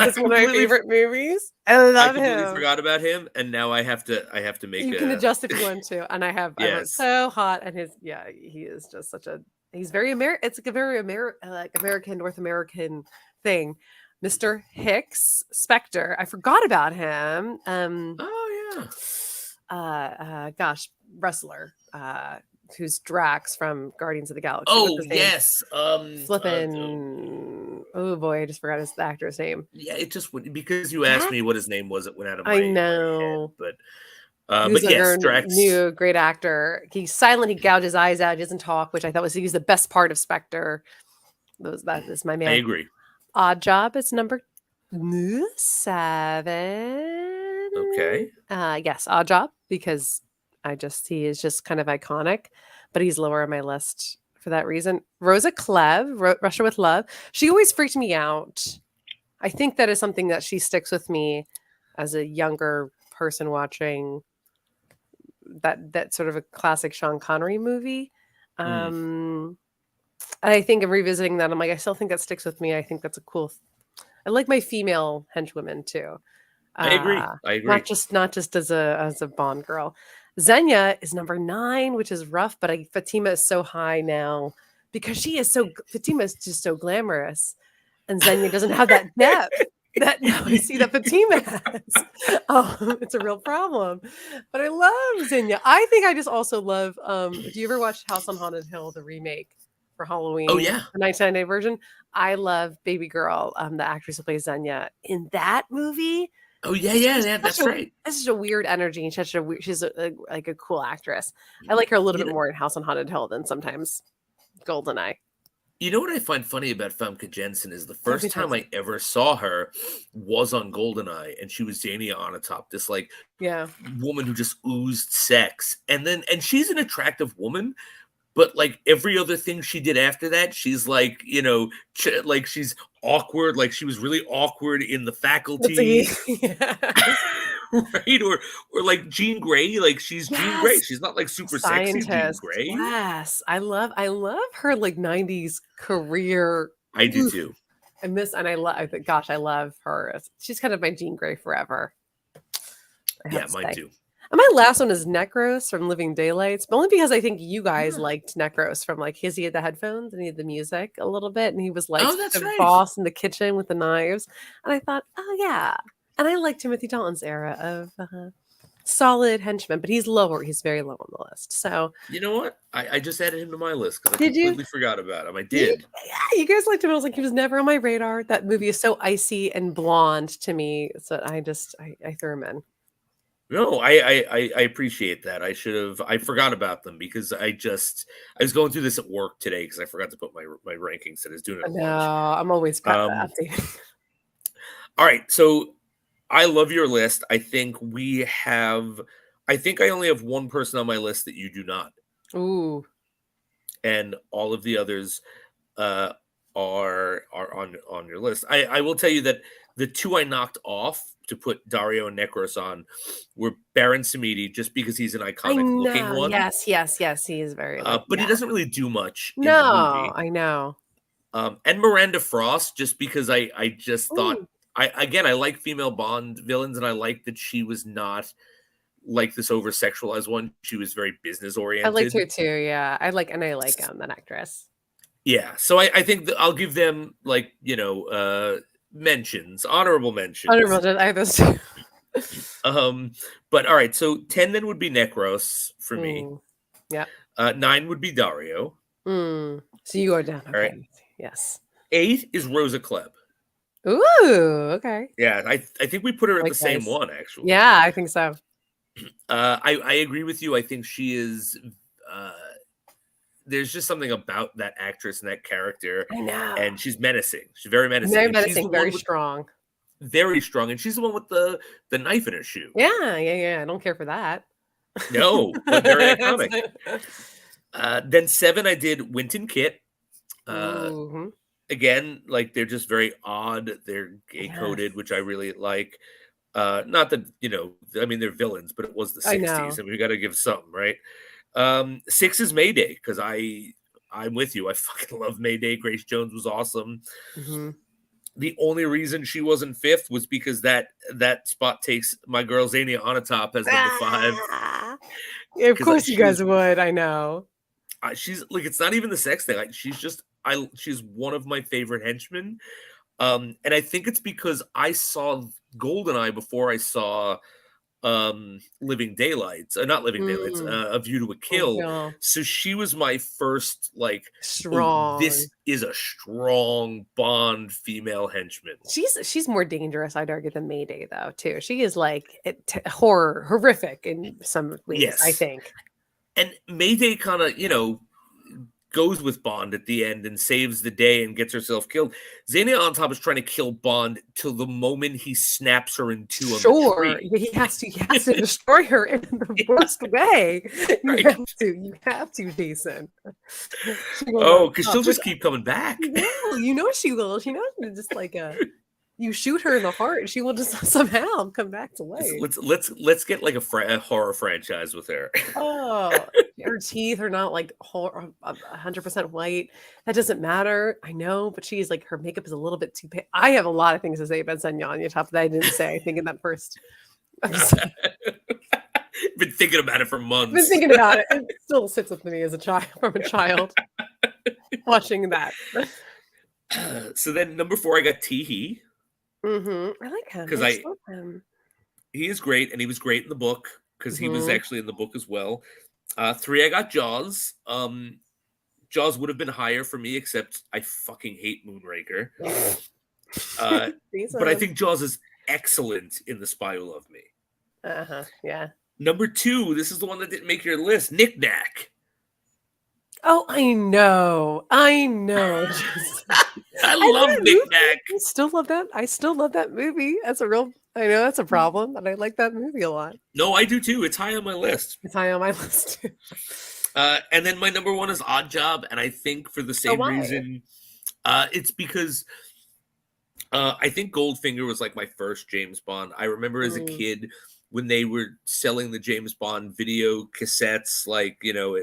it's one of my favorite movies. I love him. I completely forgot about him, and now I have to make. You can adjust if you want to, and I have. Yes. I'm so hot, and he is just such a. He's very American. It's like a very American, North American thing. Mr. Hicks, Spectre. I forgot about him. Gosh, wrestler. Who's Drax from Guardians of the Galaxy? Oh, yes. Flippin'. Oh boy, I just forgot his actor's name. Yeah, it just went, because you asked me what his name was, it went out of my I know. head, but yes, Drax. New great actor. He's silent. He gouges his eyes out. He doesn't talk, which I thought was the best part of Spectre. That is my man. I agree. Odd Job is number 7. Okay. Yes, Odd Job, because he is just kind of iconic, but he's lower on my list for that reason. Rosa Klebb, Russia with Love. She always freaked me out. I think that is something that she sticks with me as a younger person watching that sort of a classic Sean Connery movie. Mm. And I think of revisiting that. I'm like, I still think that sticks with me. I think that's a cool. I like my female henchwomen too. I agree. I agree. Not just as a Bond girl. Xenia is number 9, which is rough, but Fatima is so high now because Fatima is just so glamorous, and Xenia doesn't have that depth that now I see that Fatima has. It's a real problem. But I love Xenia. I think I just also love. Do you ever watch House on Haunted Hill, the remake for Halloween? Oh yeah, the 1998 version. I love Baby Girl, the actress who plays Xenia in that movie. Oh yeah. That's right. This is a weird energy and such a weird. She's like a cool actress. I like her a little bit more in House on Haunted Hill than sometimes Goldeneye. You know what I find funny about Famke Jensen is the first time I ever saw her was on Goldeneye, and she was Xenia Onatopp, this like woman who just oozed sex, and she's an attractive woman. But like every other thing she did after that, she's like, like she's awkward. Like she was really awkward in The Faculty, right? Or like Jean Grey. Like she's Jean Grey. She's not like super sexy Jean Grey. Yes, I love her like 90s career. I do too. And I love her. She's kind of my Jean Grey forever. Yeah, mine too. And my last one is Necros from Living Daylights, but only because I think you guys liked Necros from like he had the headphones and he had the music a little bit, and he was like the boss in the kitchen with the knives. And I thought, oh yeah. And I like Timothy Dalton's era of solid henchman, but he's lower. He's very low on the list. So you know what? I just added him to my list because I completely completely forgot about him. I did. You guys liked him. I was like, he was never on my radar. That movie is so icy and blonde to me. So I threw him in. No, I appreciate that. I forgot about them because I was going through this at work today because I forgot to put my rankings that I was doing it. No, I'm always updating. All right, so I love your list. I think I only have one person on my list that you do not. Ooh. And all of the others are on your list. I will tell you that the two I knocked off to put Dario and Necros on were Baron Samedi, just because he's an iconic looking one. Yes. He is very. But he doesn't really do much. No, in the movie. I know. And Miranda Frost, just because I just thought I like female Bond villains, and I like that she was not like this over sexualized one. She was very business oriented. I liked her too. Yeah, I like that actress. Yeah, so I think that I'll give them like mentions, honorable mentions. I have those too. But all right, so 10 then would be Necros for me. Yeah. 9 would be Dario. So you are down. Okay. All right. Yes. 8 is Rosa Klebb. Ooh, okay. Yeah, I think we put her at the same one, actually. Yeah, I think so. I agree with you. I think she is. There's just something about that actress and that character. I know. And she's menacing. She's very menacing. Very menacing, very strong. Very strong. And she's the one with the knife in her shoe. Yeah. I don't care for that. No, but very iconic. Then 7, I did Wynton Kit. Again, like they're just very odd. They're gay-coded, which I really like. Not that, they're villains, but it was the 60s. And we got to give something, right? 6 is Mayday, because I'm with you. I fucking love Mayday. Grace Jones was awesome. Mm-hmm. The only reason she wasn't 5th was because that spot takes my girl Xenia Onatopp as number 5. Yeah, of course you guys would. I know. She's like, it's not even the sex thing. Like, she's one of my favorite henchmen. And I think it's because I saw Goldeneye before I saw Living Daylights, not Living Daylights, A View to a Kill. Yeah. So she was my first strong. This is a strong Bond female henchman. She's more dangerous, I'd argue, than Mayday, though. Too. She is horrific in some ways. Yes. I think. And Mayday kind of goes with Bond at the end and saves the day and gets herself killed. Xenia on top is trying to kill Bond till the moment he snaps her in two on the Sure, tree. he has to destroy her in the worst way. Right. You have to, Jason. Oh, because she'll just keep coming back. You know she will. She knows just like you shoot her in the heart, she will just somehow come back to life. Let's get like a horror franchise with her. Oh, her teeth are not like 100% white. That doesn't matter. I know, but she's like, her makeup is a little bit too pale. I have a lot of things to say about Senya top that I didn't say, I think, in that first episode. Been thinking about it for months. Been thinking about it. It still sits with me as a child, watching that. So then number 4, I got Teehee. I like him. Because love him. He is great, and he was great in the book because he was actually in the book as well. 3, I got Jaws. Jaws would have been higher for me, except I fucking hate Moonraker. But I think Jaws is excellent in The Spy Who Loved Me. Yeah. Number 2, this is the one that didn't make your list. Knick Knack. Oh, I know. I love Knick Knack. I still love that. I still love that movie. I know that's a problem, but I like that movie a lot. No, I do too. It's high on my list. It's high on my list too. And then my number 1 is Odd Job, and I think for the same reason, it's because I think Goldfinger was like my first James Bond. I remember as a kid when they were selling the James Bond video cassettes, like,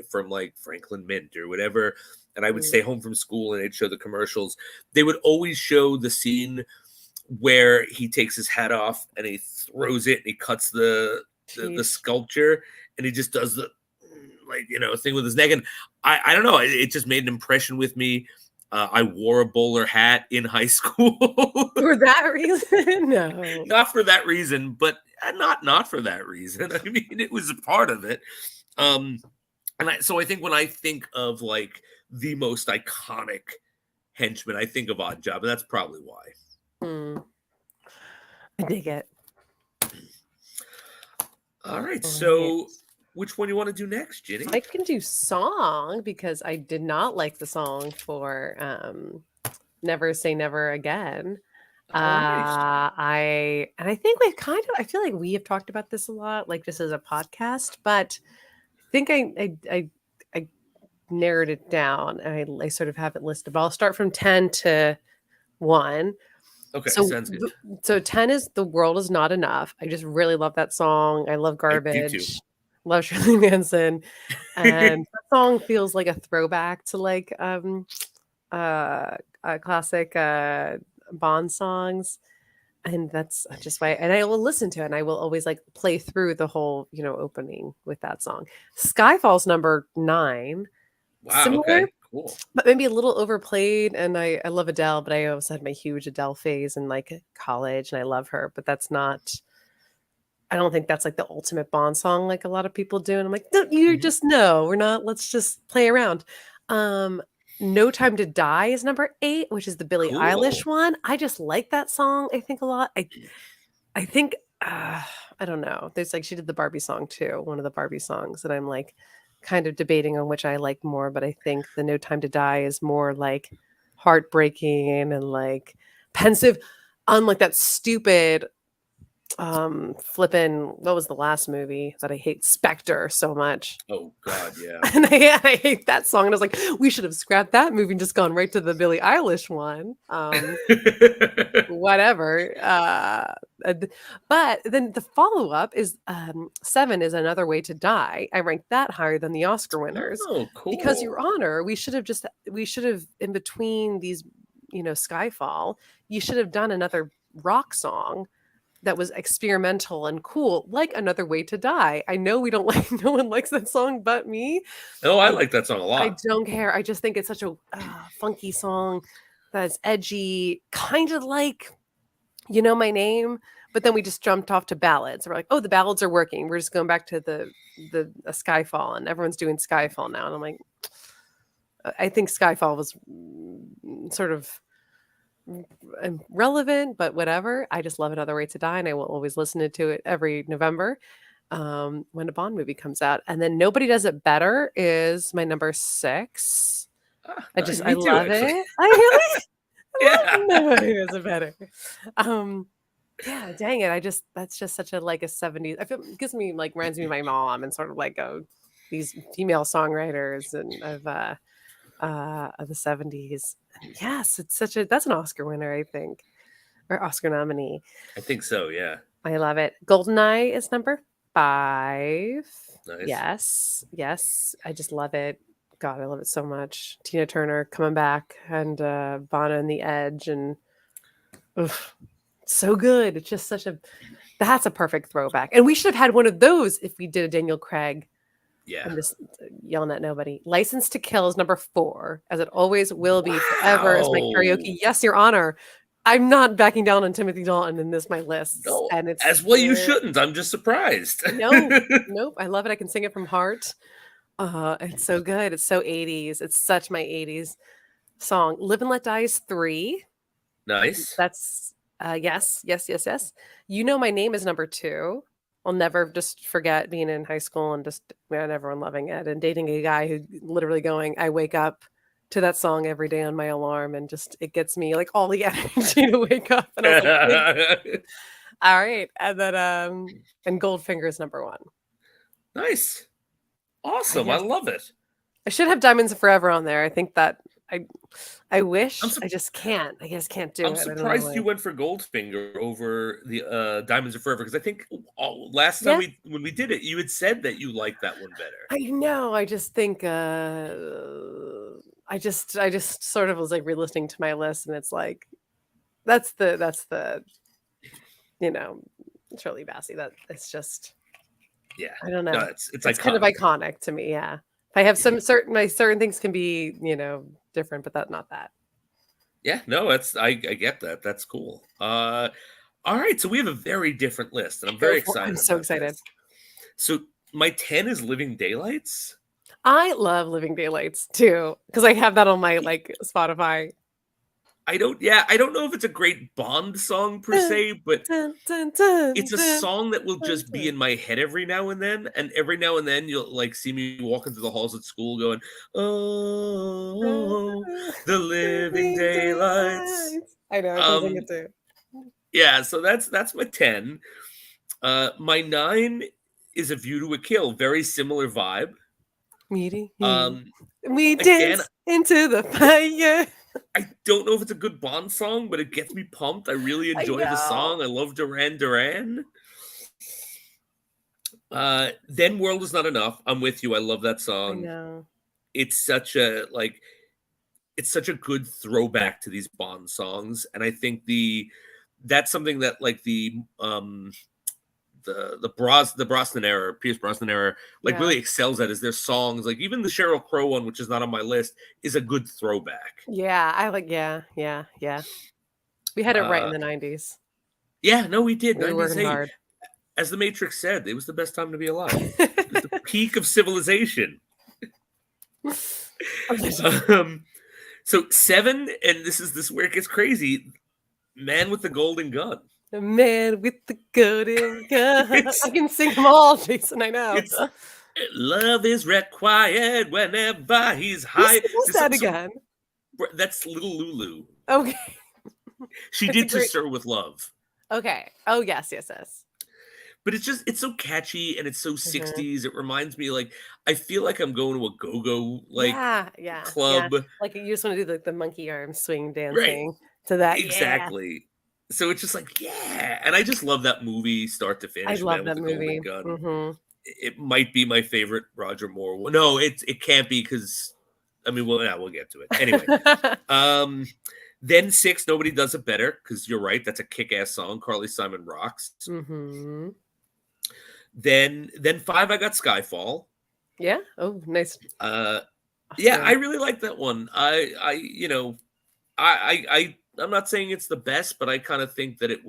from like Franklin Mint or whatever, and I would stay home from school and they'd show the commercials. They would always show the scene where he takes his hat off and he throws it and he cuts the sculpture and he just does the thing with his neck. And I don't know, it just made an impression with me. I wore a bowler hat in high school. For that reason? No. Not for that reason, but not for that reason. I mean, it was a part of it. So I think when I think of like the most iconic henchman, I think of Odd Job, and that's probably why. I dig it. All right, so which one do you want to do next, Ginny? I can do song because I did not like the song for Never Say Never Again. I think I feel like we have talked about this a lot, like just as a podcast, but I think I narrowed it down and I sort of have it listed, but I'll start from 10 to 1. Okay, sounds good. So 10 is The World Is Not Enough. I just really love that song. I love Garbage. Love Shirley Manson. And that song feels like a throwback to like classic Bond songs. And that's just why, and I will listen to it and I will always like play through the whole, opening with that song. Skyfall's number 9. Wow. Similar, okay. Cool. But maybe a little overplayed. And I love Adele, but I also had my huge Adele phase in like college and I love her, but that's not, I don't think that's like the ultimate Bond song like a lot of people do. And I'm like, don't you just know we're not, let's just play around. No Time to Die is number 8, which is the Billie Eilish one. I just like that song, I think, a lot. I think, I don't know. There's like, she did the Barbie song too, one of the Barbie songs that I'm like kind of debating on which I like more, but I think the No Time to Die is more like heartbreaking and like pensive, unlike that stupid flippin', what was the last movie that I hate? Spectre so much. Oh God, yeah. And I hate that song. And I was like, we should have scrapped that movie and just gone right to the Billie Eilish one. Whatever. But then the follow-up is 7 is Another Way to Die. I ranked that higher than the Oscar winners. Oh, cool. Because, Your Honor, we should have in between these, Skyfall, you should have done another rock song that was experimental and cool, like Another Way to Die. I know we don't like, no one likes that song but me. Oh, I like that song a lot. I don't care. I just think it's such a funky song that's edgy, kind of like You Know My Name, but then we just jumped off to ballads. We're like, oh, the ballads are working. We're just going back to the Skyfall, and everyone's doing Skyfall now. And I'm like, I think Skyfall was sort of relevant, but whatever. I just love Another Way to Die, and I will always listen to it every November when a Bond movie comes out. And then Nobody Does It Better is my number 6. I Me too, love actually. it. I really Yeah. nobody knows it better. Yeah, dang it. That's just such a like a 70s. I feel it gives me like reminds me of my mom and sort of like these female songwriters and of the 70s. And yes, it's such a that's an Oscar winner, I think, or Oscar nominee. I think so, yeah. I love it. Goldeneye is number 5. Nice. Yes. Yes. I just love it. God, I love it so much. Tina Turner coming back and Bono and the Edge and oof, so good. It's just that's a perfect throwback. And we should have had one of those if we did a Daniel Craig. Yeah. I'm just yelling at nobody. License to Kill is number 4, as it always will be forever as my Wow. karaoke. Yes, Your Honor. I'm not backing down on Timothy Dalton in my list. No, And it's as well you shouldn't. I'm just surprised. no, nope. I love it. I can sing it from heart. It's so good. It's so 80s. It's such my 80s song. Live and Let Die is 3. Nice. That's yes. You Know My Name is number 2. I'll never just forget being in high school and just everyone loving it and dating a guy who literally going, I wake up to that song every day on my alarm and just it gets me like all the energy to wake up. And I was like, "Wait." All right. And then and Goldfinger is number 1. Nice. Awesome. I love it. I should have Diamonds Forever on there. I think that I wish I'm I just can't. I just can't do I'm it. I don't know surprised why. you went for Goldfinger over the Diamonds Are Forever because I think last time Yeah. when we did it, you had said that you liked that one better. I know. I just think I just sort of was like re-listening to my list and it's like that's the Shirley Bassey. That it's just Yeah. I don't know. No, it's It's kind of iconic to me, yeah. If I have certain things can be, different, but not that. Yeah, no, I get that. That's cool. All right, so we have a very different list, and I'm very excited. I'm so about excited. this. So my 10 is Living Daylights. I love Living Daylights too, because I have that on my like Spotify. I don't know if it's a great Bond song per se, but it's a song that will just be in my head every now and then. And every now and then you'll like see me walking through the halls at school going, oh, the living daylights. I know, I can sing it too. Yeah, so that's my 10. My 9 is A View to a Kill. Very similar vibe. We dance into the fire. I don't know if it's a good Bond song, but it gets me pumped. I really enjoy the song. I love Duran Duran. Then World Is Not Enough. I'm with you. I love that song. I know. It's such a good throwback to these Bond songs. And I think that's something that like the Brosnan era, Pierce Brosnan era, really excels at is their songs. Like even the Sheryl Crow one, which is not on my list, is a good throwback. Yeah, I like. Yeah. We had it right in the 90s. Yeah, no, we did. We were working hard. As the Matrix said, it was the best time to be alive. It was the peak of civilization. So 7, and this is where it gets crazy. Man with the Golden Gun. The man with the golden gun. I can sing them all, Jason. I know. Love is required whenever he's high. Who's that again? That's Little Lulu. Okay. She did To Sir with Love. Okay. Oh, yes. But it's so catchy and it's so 60s. It reminds me I feel like I'm going to a go-go club. Yeah. Like you just want to do the monkey arm swing dancing to that. Exactly. Yeah. So it's just and I just love that movie start to finish. I love that movie. Mm-hmm. It might be my favorite Roger Moore one. No, it can't be because we'll get to it anyway. Then 6, Nobody Does It Better, because you're right, that's a kick-ass song. Carly Simon rocks. Mm-hmm. Then 5, I got Skyfall. Yeah. Oh, nice. Yeah, I really like that one. I'm not saying it's the best, but I kind of think that it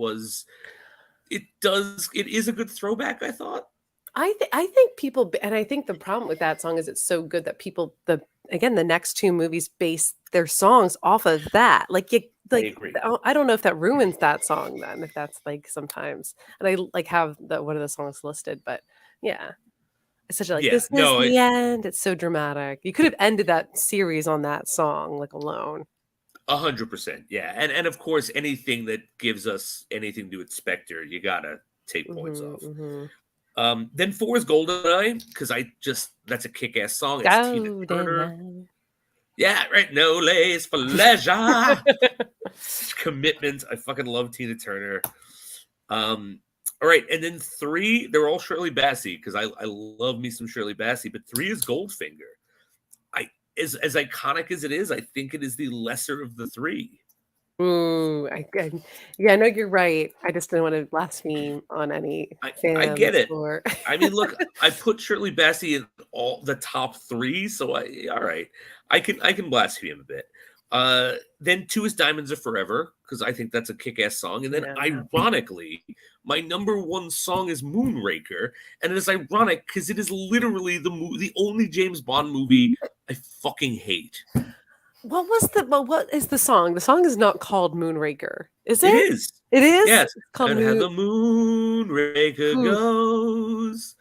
is a good throwback, I thought. I think people, and I think the problem with that song is it's so good that people, the next 2 movies base their songs off of that. I agree. I don't know if that ruins that song then, if that's sometimes, and I have one of the songs listed, but yeah, It's such a like, Yeah, this is no, the end. It's so dramatic. You could have ended that series on that song, like alone. 100%. Yeah, and of course, anything that gives us anything to do with Spectre, you gotta take points off. Then 4 is Goldeneye because that's a kick-ass song. It's Tina Turner. Golden Yeah, right. No lace for leisure. Commitment. I fucking love Tina Turner. All right, and then 3, they're all Shirley Bassey because I love me some Shirley Bassey, but 3 is Goldfinger. As iconic as it is, I think it is the lesser of the 3. Ooh, yeah, I know you're right. I just didn't want to blaspheme on any I get fans it. or I mean, look, I put Shirley Bassey in all the top 3, so all right. I can blaspheme a bit. Then 2 is Diamonds Are Forever because I think that's a kick-ass song, and then ironically, my number 1 song is Moonraker, and it is ironic because it is literally the only James Bond movie I fucking hate. what is the song? The song is not called Moonraker, is It it? is. It is? Yes. It's called And how the Moonraker Ooh. goes.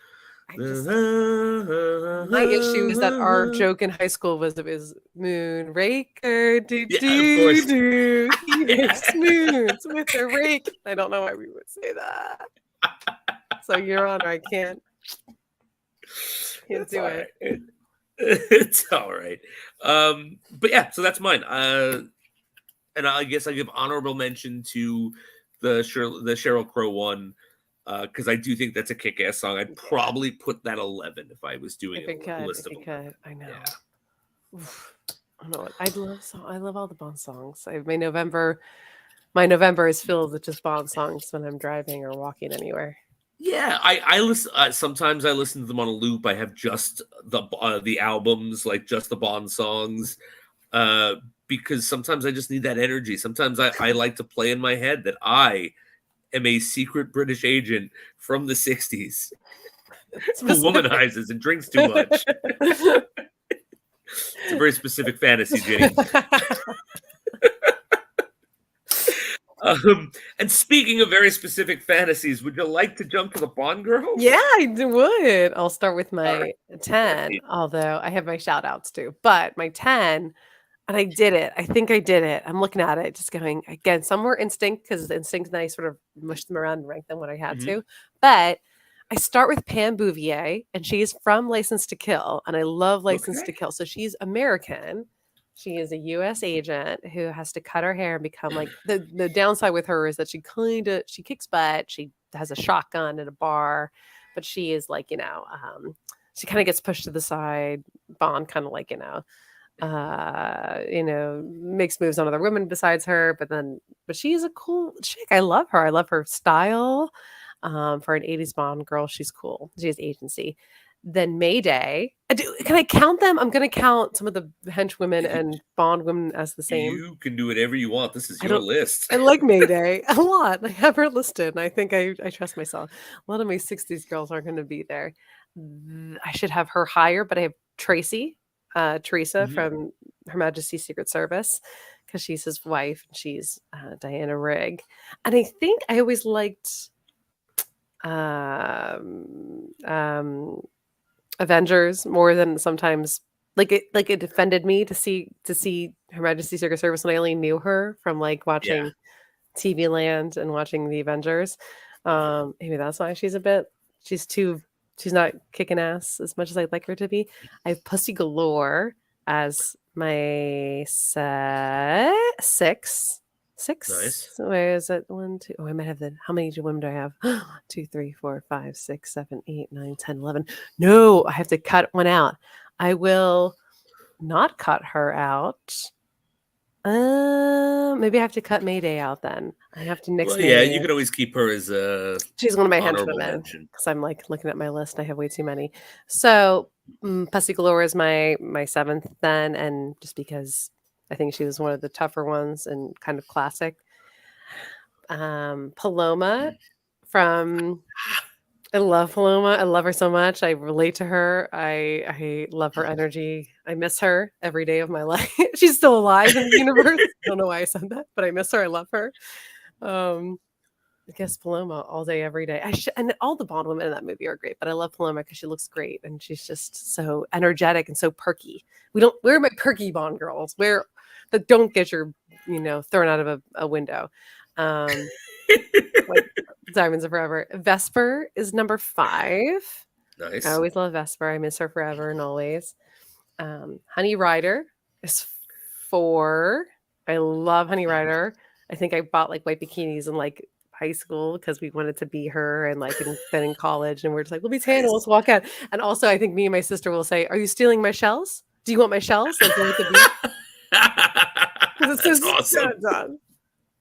My issue is that our joke in high school was Moonraker, do Yeah, of course. do. He makes moons with a rake. I don't know why we would say that. So, Your Honor, I can't do it. Right. It's all right. But yeah, so that's mine. And I guess I give honorable mention to the Sheryl Crow one because I do think that's a kick-ass song. I'd probably put that 11 if I was doing a list of 11. I know. Yeah. Oof. I know. I love all the Bond songs. My November is filled with just Bond songs when I'm driving or walking anywhere. Yeah, I listen. Sometimes I listen to them on a loop. I have just the albums, like just the Bond songs, because sometimes I just need that energy. Sometimes I like to play in my head that I am a secret British agent from the 60s who womanizes and drinks too much. It's a very specific fantasy, Ginny. And speaking of very specific fantasies, would you like to jump to the Bond girls? Yeah, I would. I'll start with my 10, although I have my shout outs too. But my 10, and I did it. I think I did it. I'm looking at it, just going, again, some were instinct because instinct and I sort of mushed them around and ranked them when I had to. But I start with Pam Bouvier, and she's from License to Kill, and I love License to Kill. So she's American. She is a U.S. agent who has to cut her hair and become like the downside with her is that she kicks butt. She has a shotgun at a bar, but she is like, she kind of gets pushed to the side. Bond kind of like, makes moves on other women besides her, but she is a cool chick. I love her. I love her style. For an 80s Bond girl, she's cool. She has agency. Then Mayday. Can I count them? I'm going to count some of the henchwomen and Bond women as the same. You can do whatever you want. This is your list. I like Mayday a lot. I have her listed, and I think I trust myself. A lot of my 60s girls aren't going to be there. I should have her higher, but I have Teresa from Her Majesty's Secret Service, because she's his wife, and she's Diana Rigg. And I think I always liked Avengers more than sometimes it offended me to see Her Majesty's Secret Service when I only knew her from like watching TV Land and watching the Avengers. Maybe that's why she's not kicking ass as much as I'd like her to be. I have Pussy Galore as my 6. Nice. Where is it? 1, 2. Oh, I might have how many women do I have? 2, 3, 4, 5, 6, 7, 8, 9, 10, 11. No, I have to cut one out. I will not cut her out. Maybe I have to cut Mayday out then. I have to nix Mayday. Yeah, you could always keep her as she's one of my henchwomen because I'm like looking at my list and I have way too many. So Pussy Galore is my 7th then, and just because I think she was one of the tougher ones and kind of classic. Paloma I love Paloma. I love her so much. I relate to her. I love her energy. I miss her every day of my life. She's still alive in the universe. I don't know why I said that, but I miss her. I love her. I guess Paloma all day, every day. And all the Bond women in that movie are great, but I love Paloma because she looks great and she's just so energetic and so perky. Where are my perky Bond girls? Where that don't get your, thrown out of a window. Like Diamonds Are Forever. Vesper is number 5. Nice. I always love Vesper. I miss her forever and always. Honey Rider is 4. I love Honey Rider. I think I bought like white bikinis in like high school because we wanted to be her, and like then in college, and we're just like, we'll be tan, let's walk out. And also, I think me and my sister will say, "Are you stealing my shells? Do you want my shells?" Like we're at the beach. It's That's so awesome.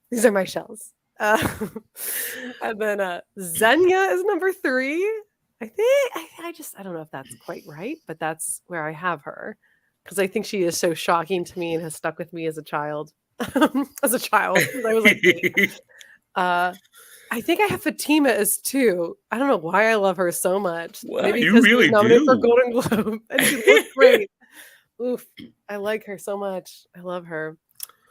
These are my shells. And then Xenia is number 3. I think I don't know if that's quite right, but that's where I have her because I think she is so shocking to me and has stuck with me as a child. As a child, I was like 8. I think I have Fatima as 2. I don't know why I love her so much. Wow, Maybe you because she was really nominated for do. Golden Globe and she looked great. Oof, I like her so much. I love her.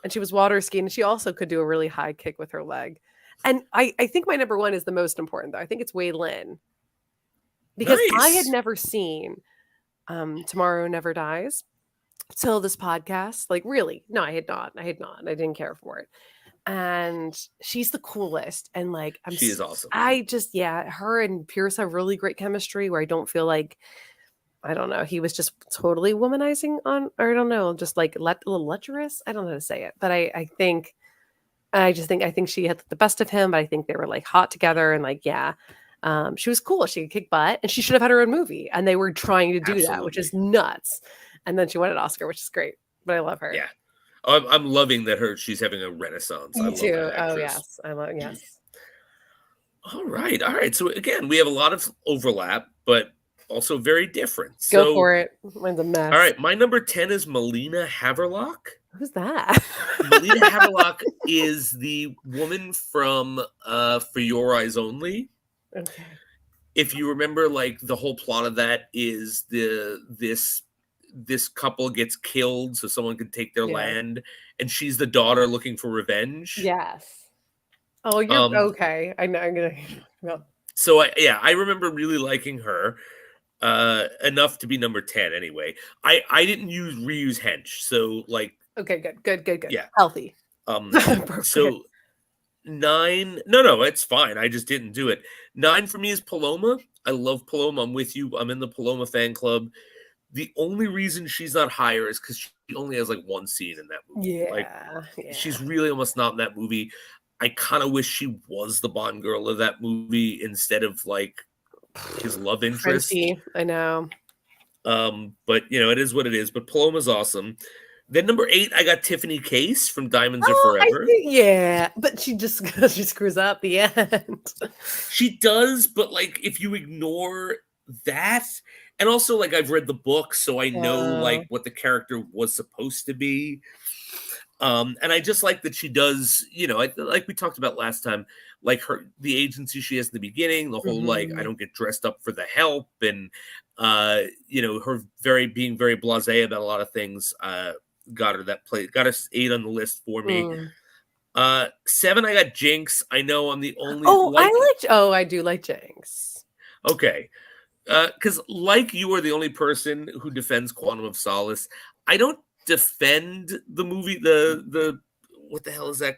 And she was water skiing, and she also could do a really high kick with her leg. And I think my number 1 is the most important, though. I think it's Wei Lin. Because I had Nice. never seen Tomorrow Never Dies till this podcast. Like, really? No, I had not. I didn't care for it. And she's the coolest. And like, She is awesome. her and Pierce have really great chemistry where I don't feel like, I don't know, he was just totally womanizing on, or I don't know, just like a little lecherous. I don't know how to say it, but I think she had the best of him, but I think they were like hot together and like, yeah. She was cool. She could kick butt, and she should have had her own movie. And they were trying to do that, which is nuts. And then she won an Oscar, which is great. But I love her. Yeah, I'm loving that she's having a renaissance. Me I too. love that actress. Yes. All right. So again, we have a lot of overlap, but also very different. Go for it. Mine's a mess. All right, my number 10 is Melina Haverlock. Who's that? Melina Haverlock is the woman from For Your Eyes Only. Okay. If you remember, like the whole plot of that is this couple gets killed so someone can take their land, and she's the daughter looking for revenge. Yes. Oh, you're okay. I know. I'm gonna. Well. So I remember really liking her enough to be number 10. Anyway, I didn't reuse hench, so like. Okay, good. Yeah, healthy. So 9. No, it's fine. I just didn't do it. 9 for me is Paloma. I love Paloma. I'm with you. I'm in the Paloma fan club. The only reason she's not higher is because she only has like 1 scene in that movie. She's really almost not in that movie. I kind of wish she was the Bond girl of that movie instead of like his love interest. Frenchie, I know. But it is what it is. But Paloma's awesome. Then number 8, I got Tiffany Case from Diamonds Are Forever. But she screws up the end. She does, but like if you ignore that, and also like I've read the book, so I know like what the character was supposed to be. And I just like that she does, like we talked about last time, like the agency she has in the beginning, the whole like I don't get dressed up for the help, and her being very blasé about a lot of things. Got us 8 on the list for me. 7, I got Jinx. I know I'm the only. I do like Jinx. Okay, because like you are the only person who defends Quantum of Solace. I don't defend the movie. The what the hell is that?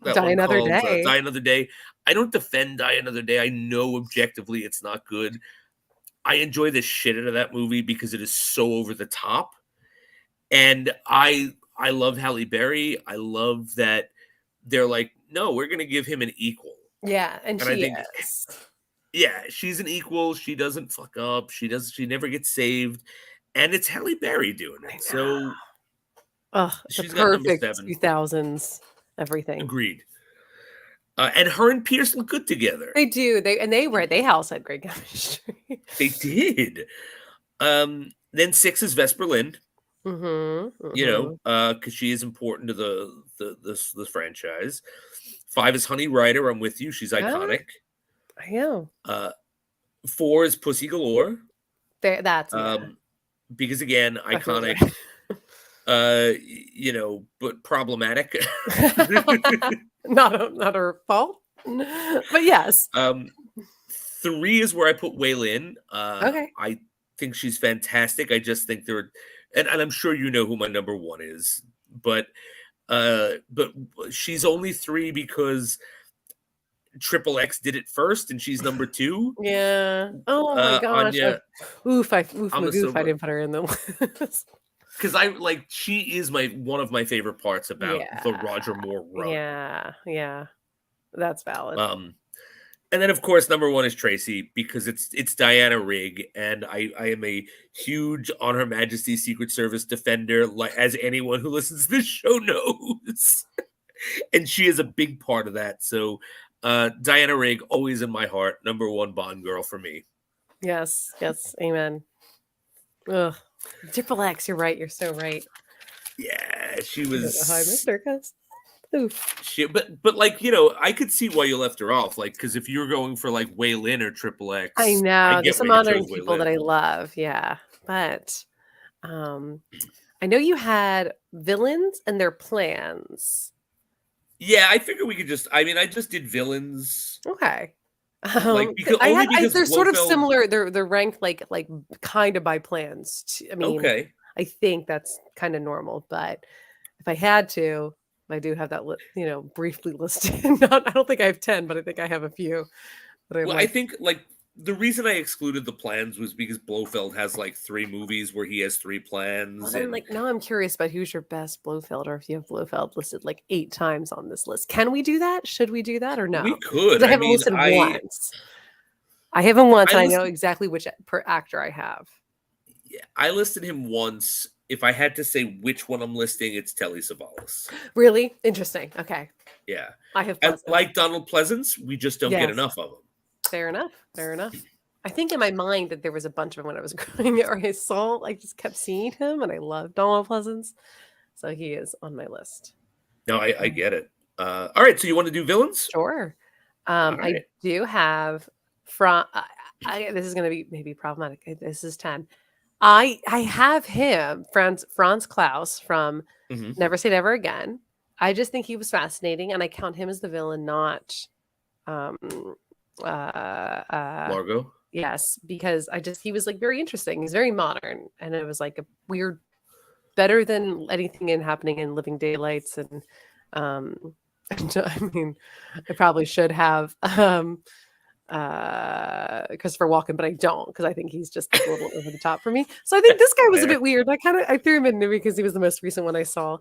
Die Another Day. Die Another Day. I don't defend Die Another Day. I know objectively it's not good. I enjoy the shit out of that movie because it is so over the top. And I love Halle Berry. I love that they're like, no, we're going to give him an equal. Yeah, and she is. Yeah, she's an equal. She doesn't fuck up. She never gets saved. And it's Halle Berry doing it. So she's the perfect 2000s everything. Agreed. And her and Pierce look good together. They do. They also had great chemistry. They did. Then 6 is Vesper Lind. Because she is important to the franchise. 5 is Honey Rider. I'm with you. She's iconic. I know. 4 is Pussy Galore. That's because again, iconic. But problematic. not her fault. But yes. 3 is where I put Wei Lin. Okay. I think she's fantastic. I just think and I'm sure you know who my number 1 is, but she's only 3 because Triple X did it first, and she's number 2. Yeah. Oh my gosh. Anya Oof, my goof. I Amasova, didn't put her in the list. because she is one of my favorite parts about the Roger Moore run. Yeah. That's valid. And then of course number 1 is Tracy, because it's Diana Rigg, and I am a huge On Her Majesty's Secret Service defender, like as anyone who listens to this show knows. And she is a big part of that. So Diana Rigg, always in my heart, number 1 Bond girl for me. Yes, amen. Ugh. Triple X, you're right. You're so right. Yeah, she was. Hi, Mr. Gus. Oof. But I could see why you left her off. Because if you were going for Wei Lin or Triple X, I know there's some why you modern chose Wei people that Lin. I love. Yeah, but I know you had villains and their plans. Yeah, I figured we could just. I just did villains. Okay. Because they're sort of Blofeld- similar. They're ranked like kind of by plans. Okay. I think that's kind of normal. But if I had to, I do have that briefly listed. I don't think I have 10, but I think I have a few. I think the reason I excluded the plans was because Blofeld has 3 movies where he has 3 plans. Well, then, now I'm curious about who's your best Blofeld, or if you have Blofeld listed 8 times on this list. Can we do that? Should we do that or no? We could. I haven't listed once. I have him once, and I know exactly which per actor I have. Yeah, I listed him once. If I had to say which one I'm listing, it's Telly Savalas. Really? Interesting. Okay. Yeah. I have like Donald Pleasance, we just don't get enough of him. Fair enough. I think in my mind that there was a bunch of them when I was growing up, or I just kept seeing him, and I loved Donald Pleasance. So he is on my list. No, I get it. All right, so you want to do villains? Sure. Right. I do have this is going to be maybe problematic. This is 10. I have him, Franz Klaus from Never Say Never Again. I just think he was fascinating, and I count him as the villain, not Largo. Yes, because he was very interesting. He's very modern, and it was a weird, better than anything happening in Living Daylights. And I probably should have Christopher Walken, but I don't, because I think he's just a little over the top for me. So I think this guy was a bit weird. I threw him in because he was the most recent one I saw.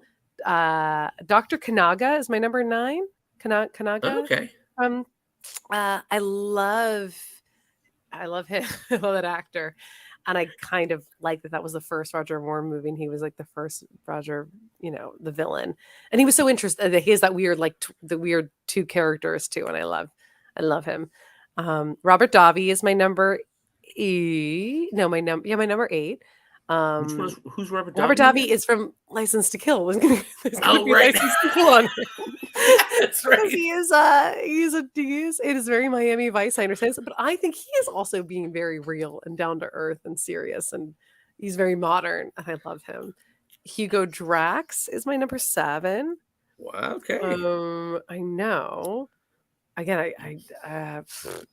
Dr. Kanaga is my number 9. Kanaga. Okay. I love him. I love that actor, and I kind of like that was the first Roger Moore movie, and he was the first Roger, the villain, and he was so interesting. He has that weird the weird 2 characters too, and I love him. Robert Davi is my number my number 8. Who's Robert Davi? Robert Davi is from License to Kill. Right. License to Kill on That's right. It is very Miami Vice, I understand, but I think he is also being very real and down to earth and serious, and he's very modern, and I love him. Hugo Drax is my number 7. Wow, okay. I know. Again,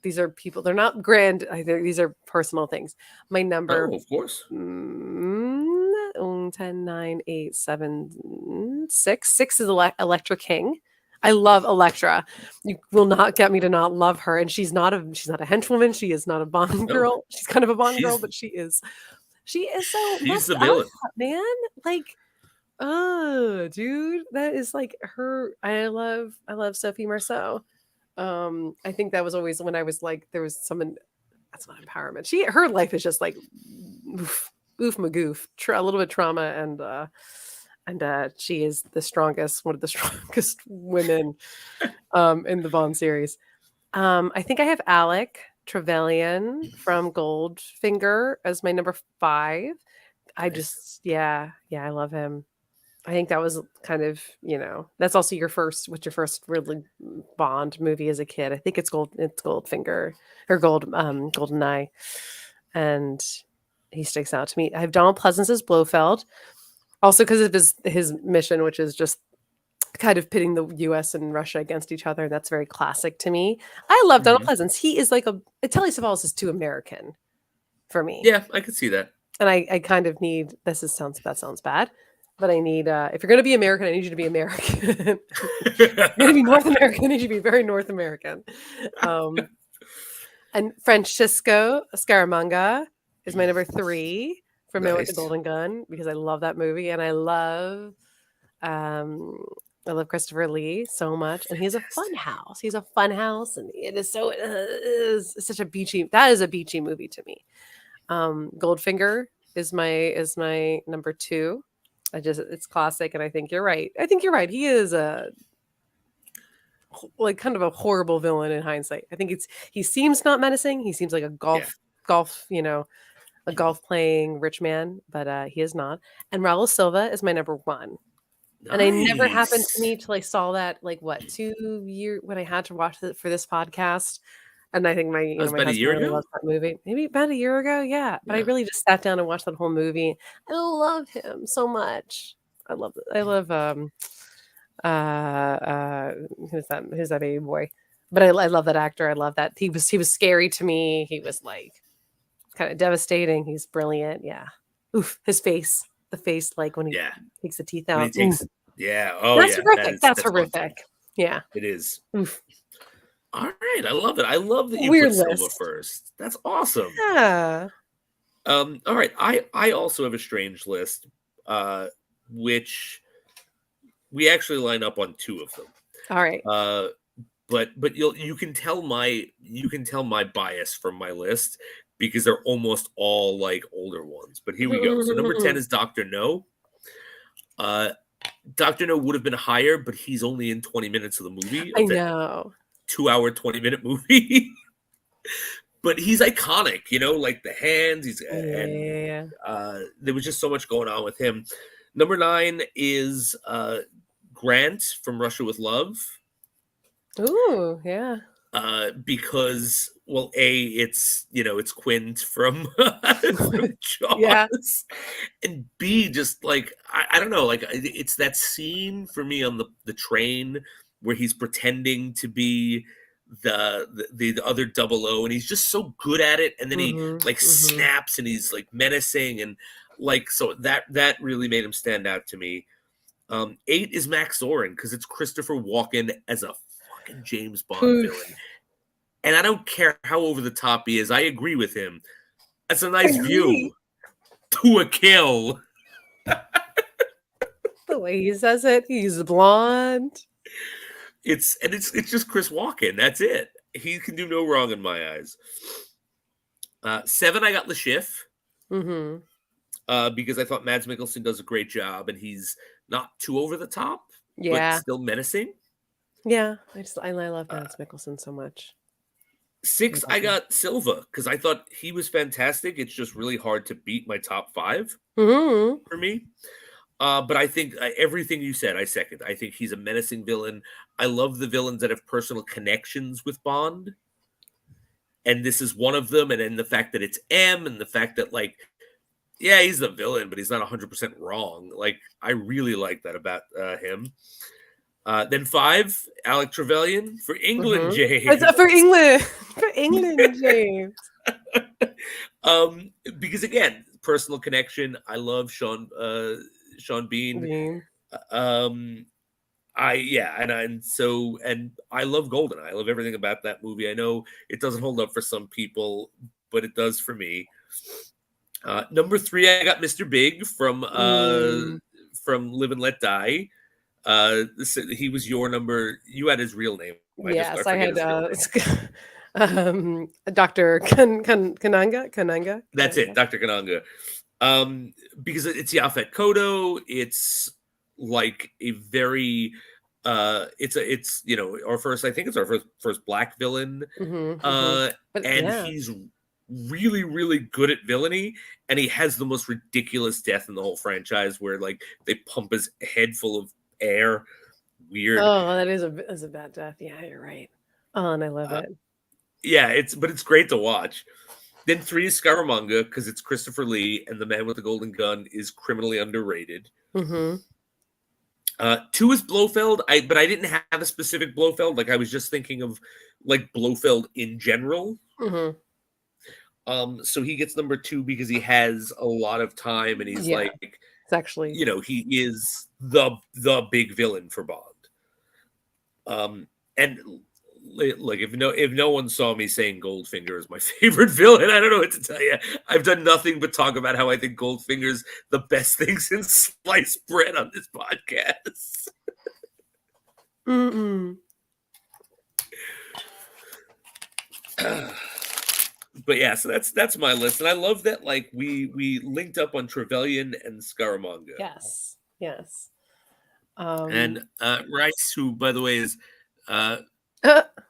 these are people. They're not grand. These are personal things. My number, of course. 10, 9, 8, 7, 6. 6 is Elektra King. I love Elektra. You will not get me to not love her. And she's not a henchwoman. She is not a Bond girl. She's kind of a Bond girl, but she is so. She's the villain, man. Oh, dude, that is her. I love Sophie Marceau. I think that was always when I was there was someone. That's not empowerment. Her life is just oof magoof, a little bit trauma, and she is one of the strongest women in the Bond series. I think I have Alec Trevelyan from Goldfinger as my number 5. I just I love him. I think that was kind of, that's also what's your first really Bond movie as a kid? I think it's Goldfinger or Goldeneye. And he sticks out to me. I have Donald Pleasance as Blofeld, also because of his mission, which is just kind of pitting the US and Russia against each other. And that's very classic to me. I love Donald Pleasance. He is like Telly Savalas is too American for me. Yeah, I could see that. And I kind of need, that sounds bad, but I need, if you're going to be American, I need you to be American. If you're going to be North American, I need you to be very North American. And Francisco Scaramanga is my number 3 for Man with the Golden Gun, because I love that movie, and I love Christopher Lee so much, and he's a fun house. He's a fun house, and it is such a beachy. That is a beachy movie to me. Goldfinger is my number 2. It's classic, and I think you're right. He is like kind of a horrible villain in hindsight. I think he seems not menacing. He seems like a golf, a golf playing rich man, but he is not. And Raul Silva is my number 1. Nice. And I never happened to me till I saw that, like, 2 years when I had to watch it for this podcast. And I think my husband really loves that movie. Maybe about a year ago, yeah. But I really just sat down and watched that whole movie. I love him so much. I love who's that baby boy? But I love that actor. I love that he was scary to me. He was like kind of devastating. He's brilliant. Yeah. Oof, his face. The face, like when he takes the teeth out. That's horrific. That's horrific. Awesome. Yeah. It is. Oof. All right, I love it. I love that you put Silva first. That's awesome. Yeah. All right, I also have a strange list, which we actually line up on 2 of them. All right. But you can tell my bias from my list, because they're almost all like older ones. But here we go. So number 10 is Dr. No. Dr. No would have been higher, but he's only in 20 minutes of the movie. I know. 2-hour, 20-minute movie. But he's iconic, like the hands. And there was just so much going on with him. Number 9 is Grant from Russia with Love. Ooh, yeah. Because, well, it's Quint from Jaws. Yeah. And B, just like, I don't know, like, it's that scene for me on the train where he's pretending to be the other 00, and he's just so good at it, and then he snaps, and he's like menacing, and like, so that really made him stand out to me. 8 is Max Zorin, because it's Christopher Walken as a fucking James Bond villain, and I don't care how over the top he is. I agree with him. That's a nice view to a kill. The way he says it, he's blonde. It's just Chris Walken. That's it. He can do no wrong in my eyes. 7, I got Le Chiffre. Because I thought Mads Mikkelsen does a great job, and he's not too over the top, but still menacing. Yeah, I love Mads Mikkelsen so much. 6, I got Silva, because I thought he was fantastic. It's just really hard to beat my top 5 for me. But I think everything you said, I second. I think he's a menacing villain. I love the villains that have personal connections with Bond. And this is one of them. And then the fact that it's M, and the fact that, like, yeah, he's the villain, but he's not 100% wrong. Like, I really like that about him. Then 5, Alec Trevelyan for England, James. For England, James. Because again, personal connection. I love Sean Bean. And I love GoldenEye. I love everything about that movie. I know it doesn't hold up for some people, but it does for me. Number 3, I got Mr. Big from Live and Let Die. He was your number. You had his real name. Yes, I had Dr. Kananga. That's it, Dr. Kananga. Because it's Yaphet Kotto. It's like a very it's our first, I think it's our first black villain. He's really, really good at villainy, and he has the most ridiculous death in the whole franchise, where like they pump his head full of air. Weird. Oh, that is a bad death. Yeah, you're right. Oh, and I love it. Yeah, it's great to watch. Then 3 is Scaramanga, because it's Christopher Lee, and the Man with the Golden Gun is criminally underrated. 2 is Blofeld. But I didn't have a specific Blofeld. Like I was just thinking of like Blofeld in general. Mhm. So he gets number 2 because he has a lot of time and he's Yeah. like, It's actually he is the big villain for Bond. And like if no one saw me saying Goldfinger is my favorite villain, I don't know what to tell you. I've done nothing but talk about how I think Goldfinger's the best thing since sliced bread on this podcast. Mm-mm. But yeah, so that's my list, and I love that like we linked up on Trevelyan and Scaramanga. Yes. Yes. And Rice, who by the way is uh,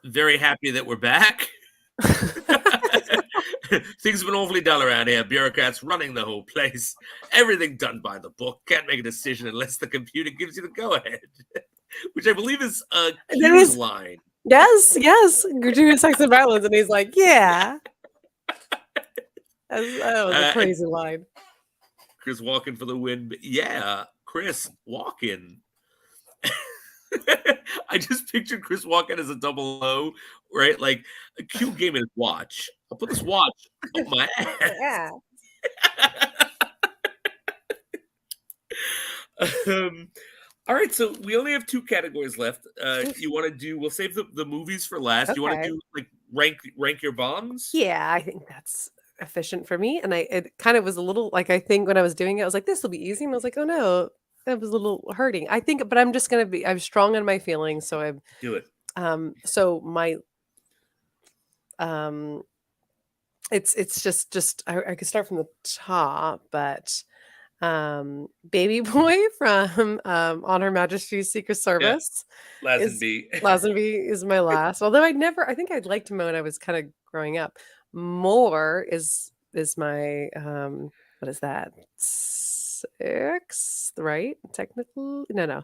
very happy that we're back. Things have been awfully dull around here. Bureaucrats running the whole place. Everything done by the book. Can't make a decision unless the computer gives you the go-ahead. Which I believe is a Q's line. Yes, yes. Gratuitous sex and violence. And he's like, yeah. That was a crazy line. Chris Walken for the win. But yeah, Chris Walken. I just pictured Chris Walken as a 00, right? Like a cute game in his watch. I'll put this watch up my ass. Yeah. All right, so we only have 2 categories left. You want to do? We'll save the movies for last. Okay. You want to do like rank your Bonds? Yeah, I think that's efficient for me. And it kind of was a little like I think when I was doing it, I was like, this will be easy. And I was like, oh no, that was a little hurting. I think, but I'm just gonna be I'm strong in my feelings. So I'm Do it. so my it's just I could start from the top, but Baby Boy from On Her Majesty's Secret Service Lazenby is my last. Although I think I'd liked him when I was kind of growing up. Moore is my what is that? 6th, right? Technically, no.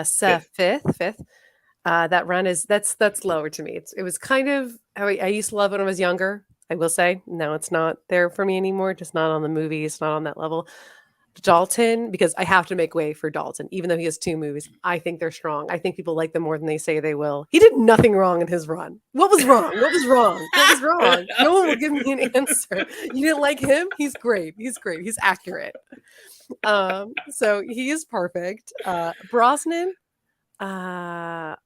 Fifth. That run is that's lower to me. It was kind of I used to love it when I was younger. I will say now it's not there for me anymore. Just not on the movies, not on that level. Dalton, because I have to make way for Dalton, even though he has 2 movies. I think they're strong. I think people like them more than they say they will. He did nothing wrong in his run. What was wrong? What was wrong? What was wrong? No one will give me an answer. You didn't like him? He's great. He's great. He's accurate. So he is perfect. Brosnan, kind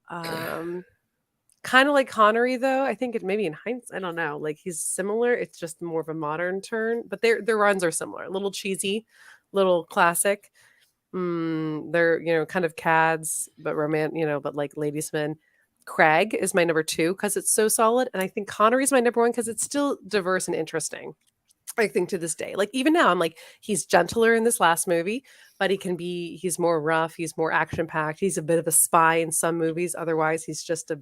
of like Connery, though. I think it maybe in hindsight, I don't know. Like he's similar. It's just more of a modern turn, but their runs are similar. A little cheesy, little classic. They're kind of cads, but but like ladiesmen. Craig is my number 2 because it's so solid, and I think Connery's my number 1 because it's still diverse and interesting. I think to this day, like even now, I'm like he's gentler in this last movie, but he's more rough, he's more action packed, he's a bit of a spy in some movies. Otherwise, he's just a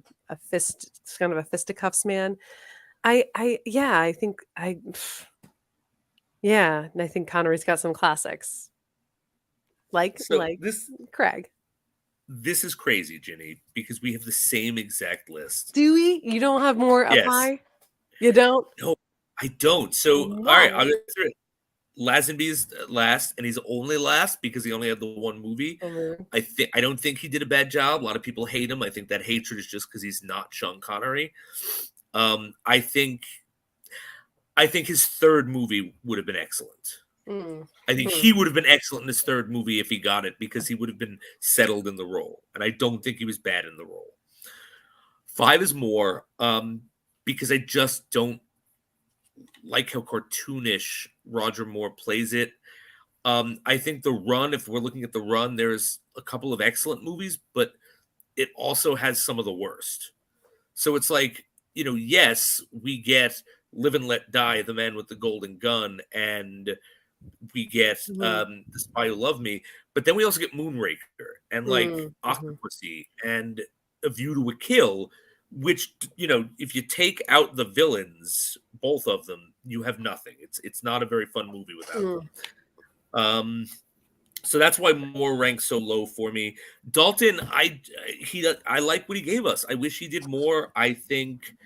kind of a fisticuffs man. I think and I think Connery's got some classics, like this Craig. This is crazy, Ginny, because we have the same exact list. Do we? You don't have more up high? You don't? No, I don't. So, all right, I'll go through it. Lazenby's last, and he's only last because he only had the 1 movie. I don't think he did a bad job. A lot of people hate him. I think that hatred is just because he's not Sean Connery. I think his 3rd movie would have been excellent. I think he would have been excellent in his 3rd movie if he got it because he would have been settled in the role, and I don't think he was bad in the role. 5 is more because I just don't like how cartoonish Roger Moore plays it. I think the run, if we're looking at the run, there's a couple of excellent movies, but it also has some of the worst. So it's like, yes, we get Live and Let Die, The Man with the Golden Gun, and we get The Spy Who Loved Me, but then we also get Moonraker and like Octopussy and A View to a Kill, which, if you take out the villains, both of them, you have nothing. It's not a very fun movie without them. So that's why Moore ranks so low for me. Dalton, I like what he gave us. I wish he did more. I think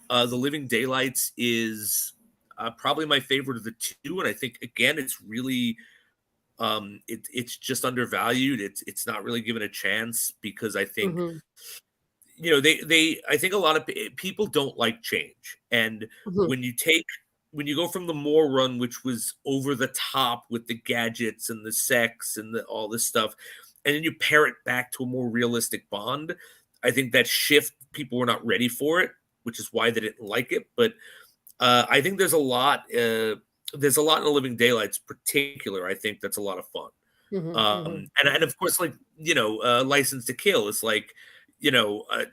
The Living Daylights is probably my favorite of the 2, and I think again it's really It's just undervalued. It's not really given a chance because I think Mhm. I think a lot of people don't like change, and Mhm. when you go from the Moore run, which was over the top with the gadgets and the sex and all this stuff, and then you pair it back to a more realistic Bond, I think that shift, people were not ready for it, which is why they didn't like it. But I think there's a lot. There's a lot in the Living Daylights, particular. I think that's a lot of fun. Mhm. Mhm. And of course, like License to Kill is like, you know, uh,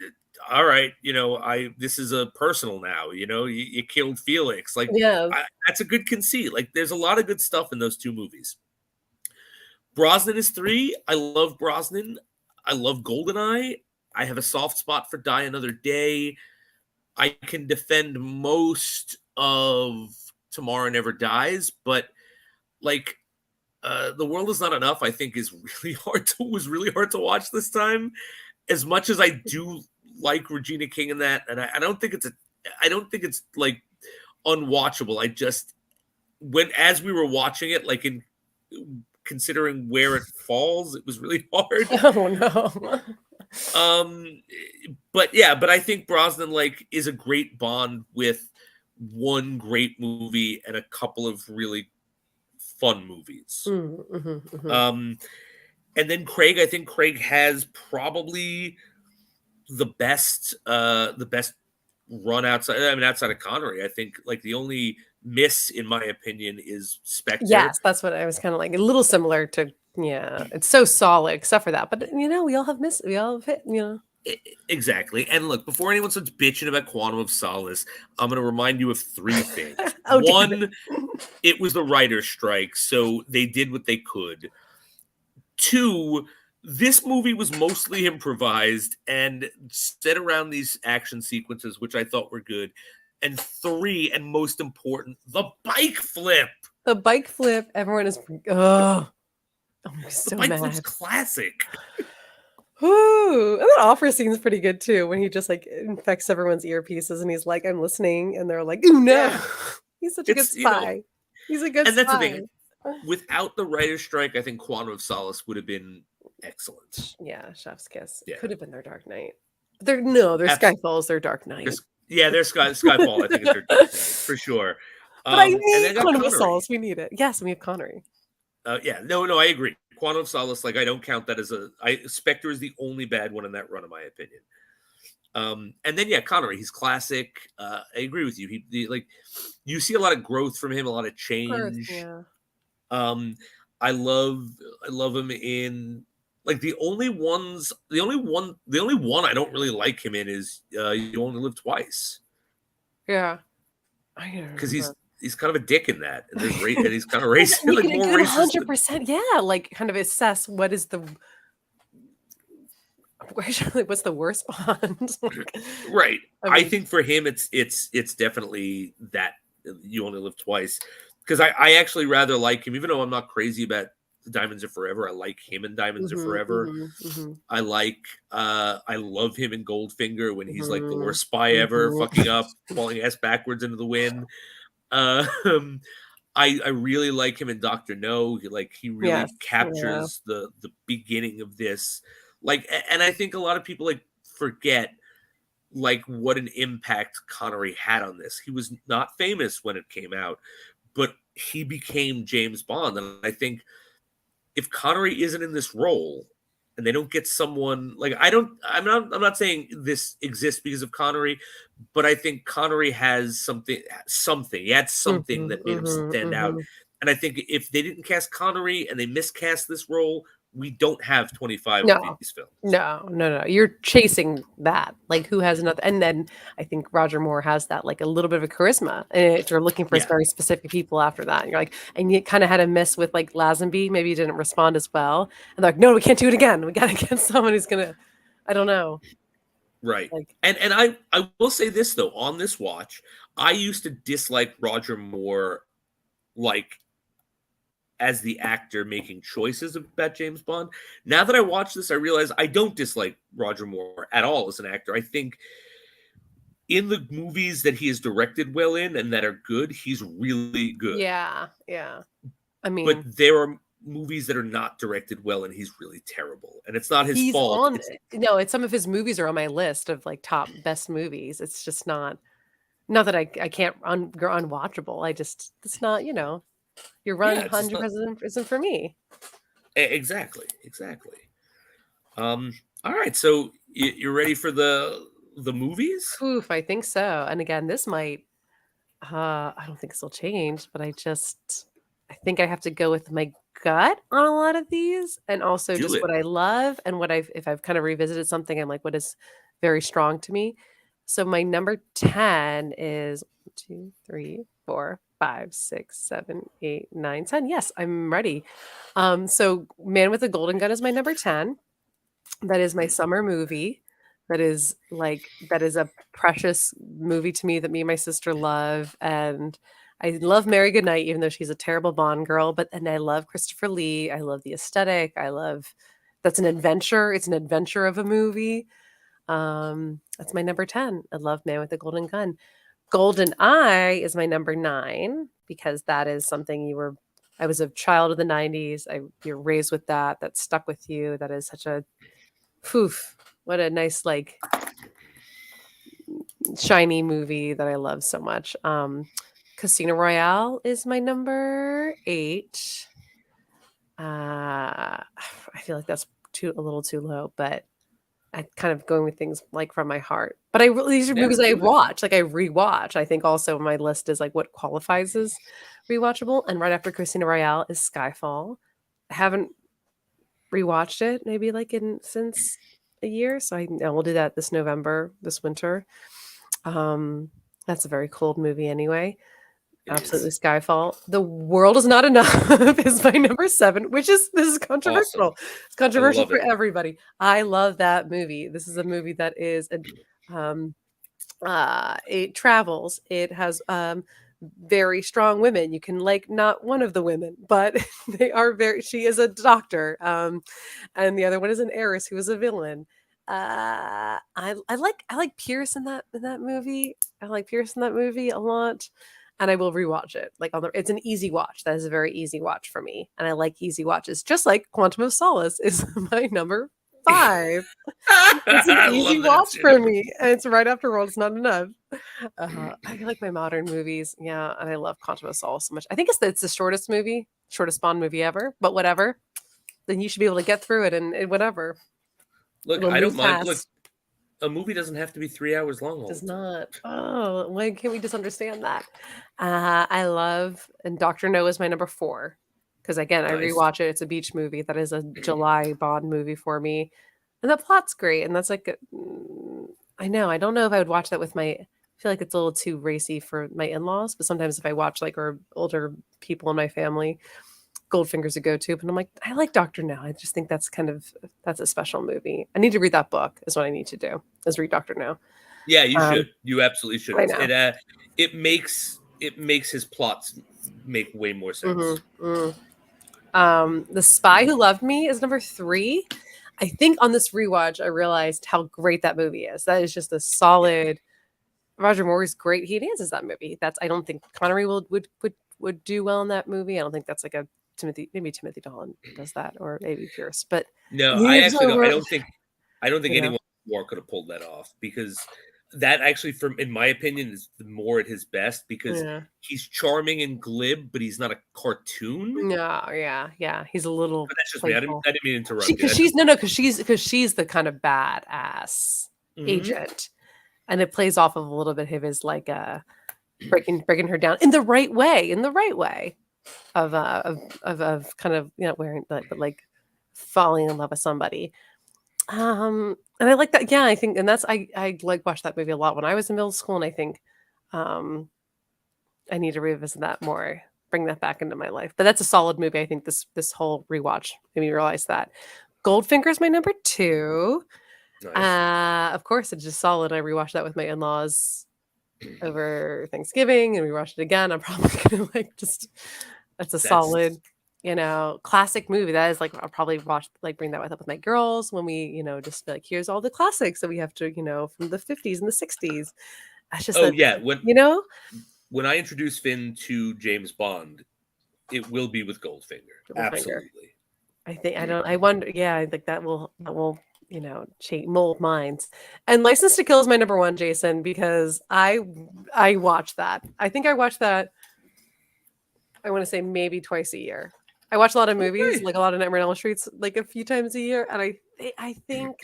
all right, I this is a personal now. You killed Felix. Like, Yes. that's a good conceit. Like, there's a lot of good stuff in those two movies. Brosnan is 3. I love Brosnan. I love Goldeneye. I have a soft spot for Die Another Day. I can defend most of Tomorrow Never Dies, but like The World Is Not Enough, I think is really was really hard to watch this time. As much as I do like Regina King in that, and I don't think it's like unwatchable. I just as we were watching it, like in considering where it falls, it was really hard. Oh, no. Um, but I think Brosnan like is a great Bond with one great movie and a couple of really fun movies. Mhm. Mhm. Mhm. Um, and then Craig, I think Craig has probably the best run outside. I mean, outside of Connery, I think like the only miss, in my opinion, is Spectre. Yes, that's what I was kinda like, a little similar to yeah, it's so solid except for that, but, we all have hit, Exactly. And look, before anyone starts bitching about Quantum of Solace, I'm going to remind you of 3 things. Oh, damn it. One, it was the writer's strike, so they did what they could. 2, this movie was mostly improvised and set around these action sequences, which I thought were good. And 3, and most important, the bike flip. The bike flip, everyone is ugh, I'm The so bike flip's mad. classic. Ooh, and that opera scene's pretty good too when he just, like, infects everyone's earpieces and he's like, "I'm listening," and they're like, "Ooh, no." Yeah. He's such a good It's, spy. He's a good and that's the spy. thing. Without the writer's strike, I think Quantum of Solace would have been excellent. Yeah, Chef's Kiss. Yeah. Could have been their Dark Knight. Their Abs- Skyfall is their Dark Knight. there's Skyfall, I think, is their Dark Knight, for sure. But I And need then got Quantum of Connery. Solace, we need it. Yes, and we have Connery. Yeah, no, I agree. Quantum of Solace, like, I don't count that as Spectre is the only bad one in that run, in my opinion. And then Connery, he's classic. I agree with you. Like, you see a lot of growth from him, a lot of change. Yeah. I love him in like the only one I don't really like him in is You Only Live Twice. Yeah. Because he's kind of a dick in that, and and he's kind of racist, You like can more racist. 100%, yeah, like kind of assess what is the what's the worst Bond? Right. I I mean, think for him, it's definitely that You Only Live Twice, because I actually rather like him, even though I'm not crazy about Diamonds Are Forever. I like him in Diamonds Are Forever. I love him in Goldfinger when he's like the worst spy ever, fucking up, falling ass backwards into the wind. I really like him in Dr. No. He really yes, yeah. captures the beginning of this. Like, and I think a lot of people like forget like what an impact Connery had on this. He was not famous when it came out, but he became James Bond. And I think if Connery isn't in this role and they don't get someone like I'm not saying this exists because of Connery, but I think Connery has something he had something that made him stand out. And I think if they didn't cast Connery and they miscast this role, we don't have 25 of No. these films. No. You're chasing that. Like, who has enough? And then I think Roger Moore has that, like, a little bit of a charisma. And if you're looking for very specific people after that, you're like, and you kind of had a miss with like Lazenby. Maybe he didn't respond as well. And they're like, no, we can't do it again. We got to get someone who's gonna. I don't know. Right. Like, and I will say this though, on this watch, I used to dislike Roger Moore, like, as the actor making choices about James Bond. Now that I watch this, I realize I don't dislike Roger Moore at all as an actor. I think in the movies that he has directed well in and that are good, he's really good. yeah. I mean, But there are movies that are not directed well, and he's really terrible. And it's not his He's fault. on no, it's some of his movies are on my list of like top best movies. It's just not that I can't unwatchable. It's not, your run Yeah, it's just 100% isn't for me. exactly. All right, so you're ready for the movies? Oof, I think so. And again, this might I don't think this will change, but I think I have to go with my gut on a lot of these, and also Do just it. what I love and if I've kind of revisited something, I'm like, what is very strong to me. So my number 10 is 1, 2, 3, 4, 5, 6, 7, 8, 9, 10. Yes, I'm ready. So Man with the Golden Gun is my number 10. That is my summer movie. That is a precious movie to me that me and my sister love. And I love Mary Goodnight, even though she's a terrible Bond girl. And I love Christopher Lee. I love the aesthetic. That's an adventure. It's an adventure of a movie. That's my number 10. I love Man with the Golden Gun. Golden Eye is my number 9 because that is something I was a child of the 90s. You're raised with that. That stuck with you. That is such a what a nice like shiny movie that I love so much. Casino Royale is my number 8. I feel like that's a little too low, but I kind of going with things like from my heart. But these are movies I watch, like I rewatch. I think also my list is like what qualifies as rewatchable. And right after Casino Royale is Skyfall. I haven't rewatched it maybe since a year, so I will do that this winter. That's a very cold movie anyway. Absolutely. Skyfall. The World Is Not Enough is my number 7, this is controversial. Awesome. It's controversial for everybody. I love that movie. This is a movie that is it travels. It has very strong women. You can like not one of the women, but she is a doctor. And the other one is an heiress who is a villain. I like Pierce in that movie. I like Pierce in that movie a lot. And I will rewatch it. It's an easy watch. That is a very easy watch for me. And I like easy watches. Just like Quantum of Solace is my number 5. It's an easy watch for me. And it's right after World Is Not Enough. I like my modern movies. Yeah. And I love Quantum of Solace so much. I think it's the shortest Bond movie ever. But whatever. Then you should be able to get through it and whatever. Look, I don't mind. Look, a movie doesn't have to be 3 hours long. It does not. Oh, why can't we just understand that? I love, and Dr. No is my number 4. Because again, nice. I rewatch it. It's a beach movie. That is a July Bond movie for me. And the plot's great. And that's like, I know. I don't know if I would watch that with I feel like it's a little too racy for my in-laws. But sometimes if I watch or older people in my family, Goldfinger's a go-to. But I'm like, I like Dr. No. I just think that's a special movie. I need to read that book is what I need to do, is read Dr. No. Yeah, you should. You absolutely should. I know. It makes his plots make way more sense. Mm-hmm, mm. The Spy Who Loved Me is number 3. I think on this rewatch, I realized how great that movie is. That is just a solid. Roger Moore's great. He enhances that movie. I don't think Connery would do well in that movie. I don't think that's like a Timothy Dalton does that, or maybe Pierce. But no, I don't think anyone more could have pulled that off, because that actually, in my opinion, is more at his best, because he's charming and glib, but he's not a cartoon. Yeah. He's a little. But that's just me. I didn't mean to interrupt. Because she's the kind of badass agent, and it plays off of a little bit of his like breaking her down in the right way of kind of wearing but like falling in love with somebody. And I like that. Yeah, I think, and that's I like watched that movie a lot when I was in middle school, and I think I need to revisit that more, bring that back into my life. But that's a solid movie. I think this whole rewatch made me realize that. Goldfinger is my number 2. Nice. Of course, it's just solid. I rewatched that with my in-laws over Thanksgiving, and we watched it again. I'm probably gonna that's a solid, classic movie. That is I'll probably bring that up with my girls when we, just be like, here's all the classics that we have to, from the 50s and the 60s. That's just when I introduced Finn to James Bond, it will be with Goldfinger. Absolutely. I wonder, yeah, I think that will, change, mold minds. And License to Kill is my number one, Jason, because I watch that. I think I watch that, I want to say maybe twice a year. I watch a lot of movies, Okay. like a lot of Nightmare on Elm Streets, like a few times a year, and I think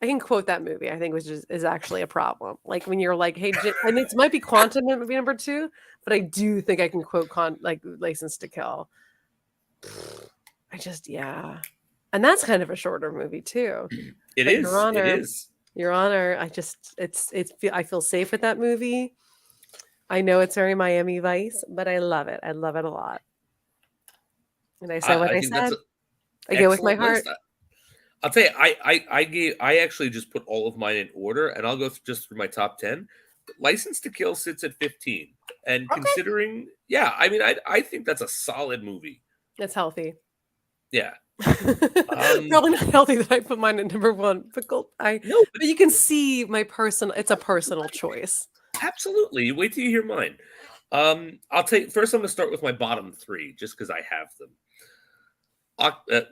I can quote that movie. I think is actually a problem. Like when you're like, hey, and it might be Quantum movie number two, but I do think I can quote like License to Kill. Yeah, and that's kind of a shorter movie too. It But is. It is. Your Honor, I feel safe with that movie. I know it's very Miami Vice, but I love it. I love it a lot. And I said what I I think that's said. an I go with my excellent heart. list. I'll tell you, I actually just put all of mine in order, and I'll go just through my top 10. License to Kill sits at 15, and Okay. considering, yeah, I mean, I think that's a solid movie. It's healthy. Yeah. Probably not healthy that I put mine at number one, but No, but you can see it's a personal choice. Absolutely. You wait till you hear mine. I'll tell you first. I'm going to start with my bottom three, just because I have them.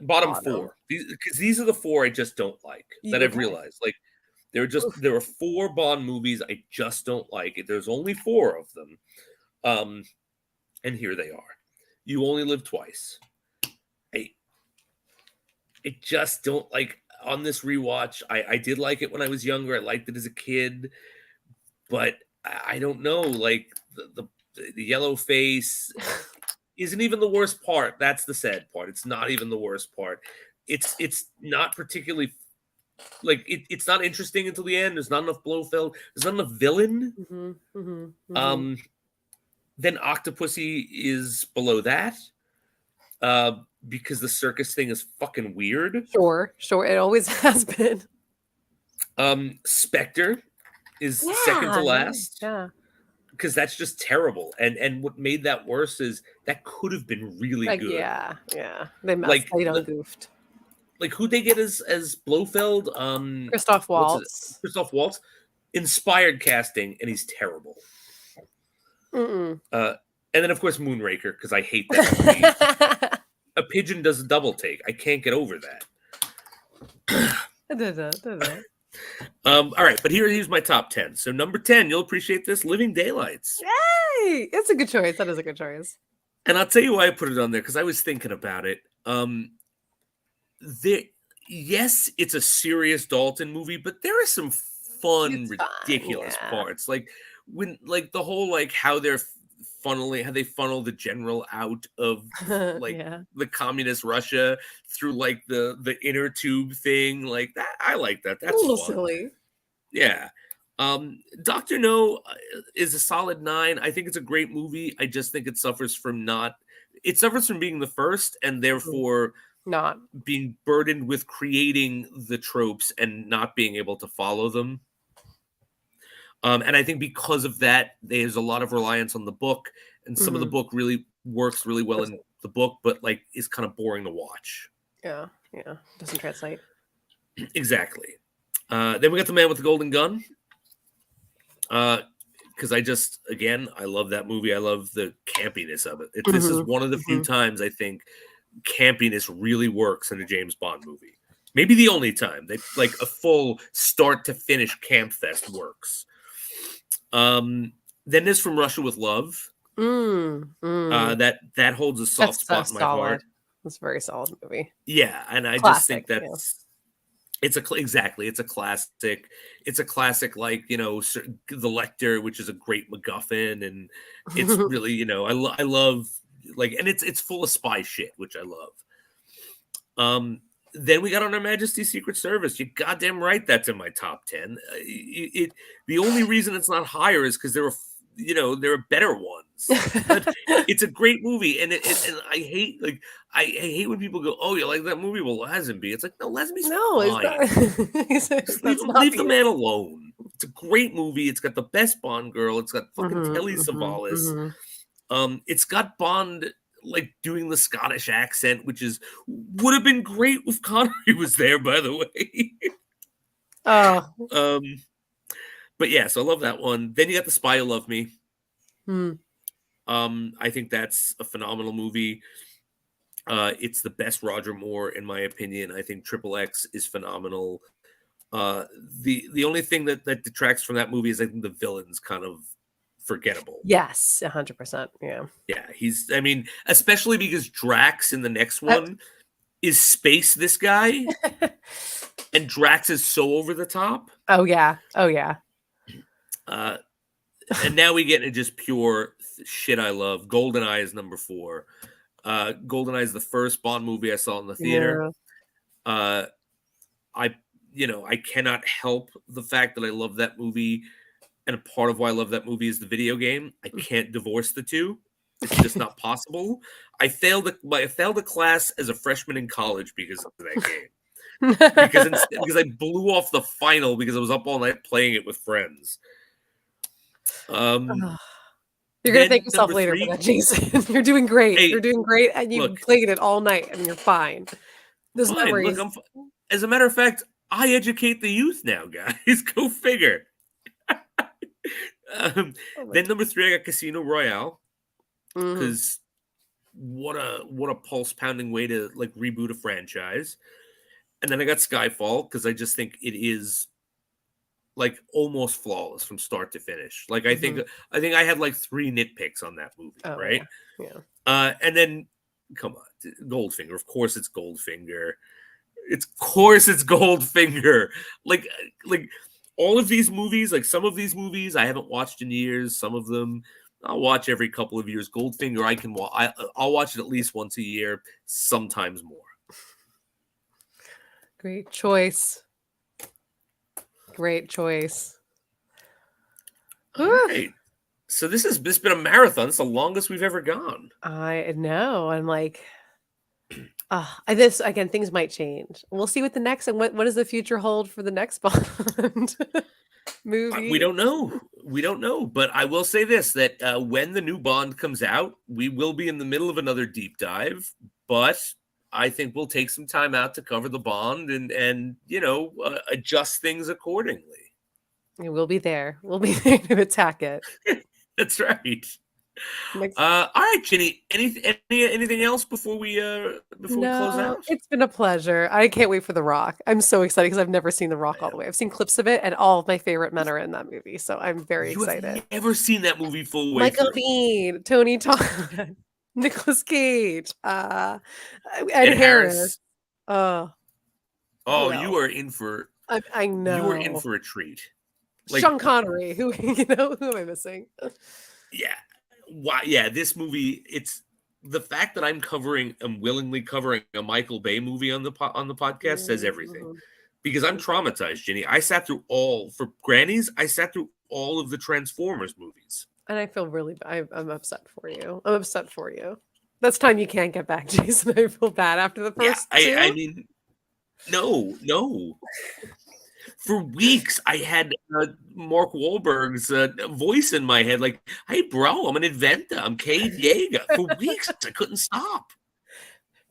Bottom four, because these are the four I just don't like that I've realized. Like there are 4 Bond movies I just don't like. There's only 4 of them, and here they are. You Only Live Twice. I just don't like on this rewatch. I did like it when I was younger. I liked it as a kid, but I don't know. Like the yellow face isn't even the worst part. That's the sad part. It's not even the worst part. It's not particularly like it's not interesting until the end. There's not enough Blofeld. There's not enough villain. Then Octopussy is below that. Because the circus thing is fucking weird. Sure. It always has been. Spectre is second to last. Yeah. Because that's just terrible. And what made that worse is that could have been really good. Yeah. They messed. They done goofed. Like who they get as Blofeld? Christoph Waltz. Christoph Waltz. Inspired casting, and he's terrible. And then of course Moonraker, because I hate that movie. A pigeon does a double take. I can't get over that. All right, but here's my top 10. So number 10, you'll appreciate this, Living Daylights. Yay! It's a good choice. That is a good choice. And I'll tell you why I put it on there, because I was thinking about it. Yes, it's a serious Dalton movie, but there are some fun, ridiculous parts. Like when the whole how they funnel the general out of the communist Russia through the inner tube thing, like that. I like that. That's a little fun. Silly. Yeah. Dr. No is a solid 9. I think it's a great movie. I just think it suffers from being the first, and therefore not being burdened with creating the tropes and not being able to follow them. And I think because of that, there's a lot of reliance on the book, and some of the book really works really well in the book, but is kind of boring to watch. Yeah, doesn't translate. Exactly. Then we got The Man with the Golden Gun. Because I love that movie. I love the campiness of it. This is one of the few times I think campiness really works in a James Bond movie. Maybe the only time that a full start to finish camp fest works. Then there's From Russia with Love. That holds a soft spot in my heart. It's a very solid movie. Yeah, and I just think that's it's a classic. It's a classic, The Lecter, which is a great MacGuffin, and it's really I love and it's full of spy shit, which I love. Then we got On Her Majesty's Secret Service. You're goddamn right that's in my top 10. The only reason it's not higher is because there are better ones. But it's a great movie, and I hate when people go, "Oh, you like that movie?" Well, Lazenby. It's like, no, Lazenby's fine. Leave the man alone. It's a great movie. It's got the best Bond girl. It's got fucking Telly Savalas. It's got Bond doing the Scottish accent, which would have been great if Connery was there, by the way. Oh. But yeah, so I love that one. Then you got The Spy Who Loved Me. I think that's a phenomenal movie. It's the best Roger Moore, in my opinion. I think Triple X is phenomenal. The only thing that detracts from that movie is I think the villain's kind of forgettable. Yes, 100%. Yeah. Yeah, I mean, especially because Drax in the next one is space this guy, and Drax is so over the top. Oh yeah. Oh yeah. And now we get into just pure shit I love. GoldenEye is number 4. GoldenEye is the first Bond movie I saw in the theater. Yeah. I cannot help the fact that I love that movie, and a part of why I love that movie is the video game. I can't divorce the two. It's just not possible. I failed a class as a freshman in college because of that game. because I blew off the final because I was up all night playing it with friends. You're gonna thank yourself later for that, Jason. You're doing great. Hey, you're doing great, and you played it all night, and you're fine. Those memories. Look, as a matter of fact, I educate the youth now, guys. Go figure. Then number 3, I got Casino Royale, because what a pulse pounding way to like reboot a franchise. And then I got Skyfall because I just think it is like almost flawless from start to finish. Like I think I had like 3 nitpicks on that movie, right? Yeah. And then come on, Goldfinger. Of course it's Goldfinger. It's Goldfinger. Like all of these movies, like some of these movies I haven't watched in years. Some of them I'll watch every couple of years. Goldfinger, I'll watch it at least once a year, sometimes more. Great choice. Great choice. All right. So this has been a marathon. It's the longest we've ever gone. I know. I'm like, this again. Things might change. We'll see what the next and what does the future hold for the next Bond movie. We don't know. But I will say this: that when the new Bond comes out, we will be in the middle of another deep dive. But I think we'll take some time out to cover the Bond and adjust things accordingly. We'll be there. We'll be there to attack it. That's right. All right, Ginny. Anything else before we close out? It's been a pleasure. I can't wait for The Rock. I'm so excited because I've never seen The Rock all the way. I've seen clips of it, and all of my favorite men are in that movie. So I'm very excited. Have never seen that movie full way Michael through. Biehn, Tony Todd, Nicolas Cage, Ed Harris. You are in for. I know you are in for a treat. Sean Connery. Who am I missing? Yeah. Wow. Yeah. This movie. It's the fact that I'm willingly covering a Michael Bay movie on the podcast says everything. Because I'm traumatized, Ginny. I sat through for Grannies. I sat through all of the Transformers movies. And I feel really bad. I'm upset for you. That's time you can't get back, Jason. I feel bad after the first two. I mean, no. For weeks, I had Mark Wahlberg's voice in my head, like, "Hey, bro, I'm an inventor. I'm Cade Yeager." For weeks, I couldn't stop.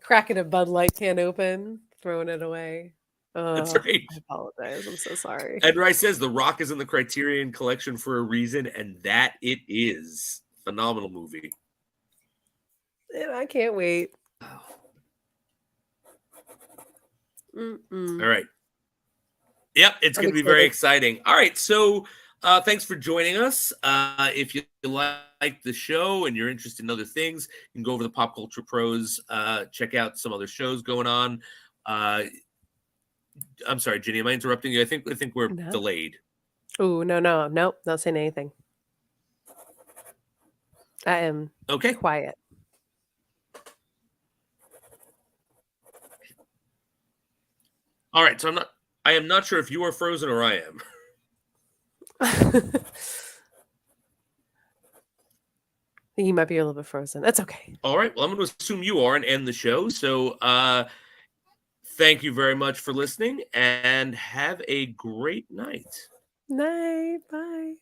Cracking a Bud Light can open, throwing it away. That's right. I apologize. I'm so sorry. Ed Rice says The Rock is in the Criterion Collection for a reason, and that it is. Phenomenal movie. And I can't wait. All right. Yep, it's going to be very exciting. All right, so thanks for joining us. If you like the show and you're interested in other things, you can go over to Pop Culture Pros, check out some other shows going on. I'm sorry, Ginny, am I interrupting you? I think we're delayed. Oh, no, not saying anything. I am quiet. All right, so I am not sure if you are frozen or I am. You might be a little bit frozen. That's okay. All right. Well, I'm going to assume you are and end the show. So thank you very much for listening and have a great night. Night. Bye.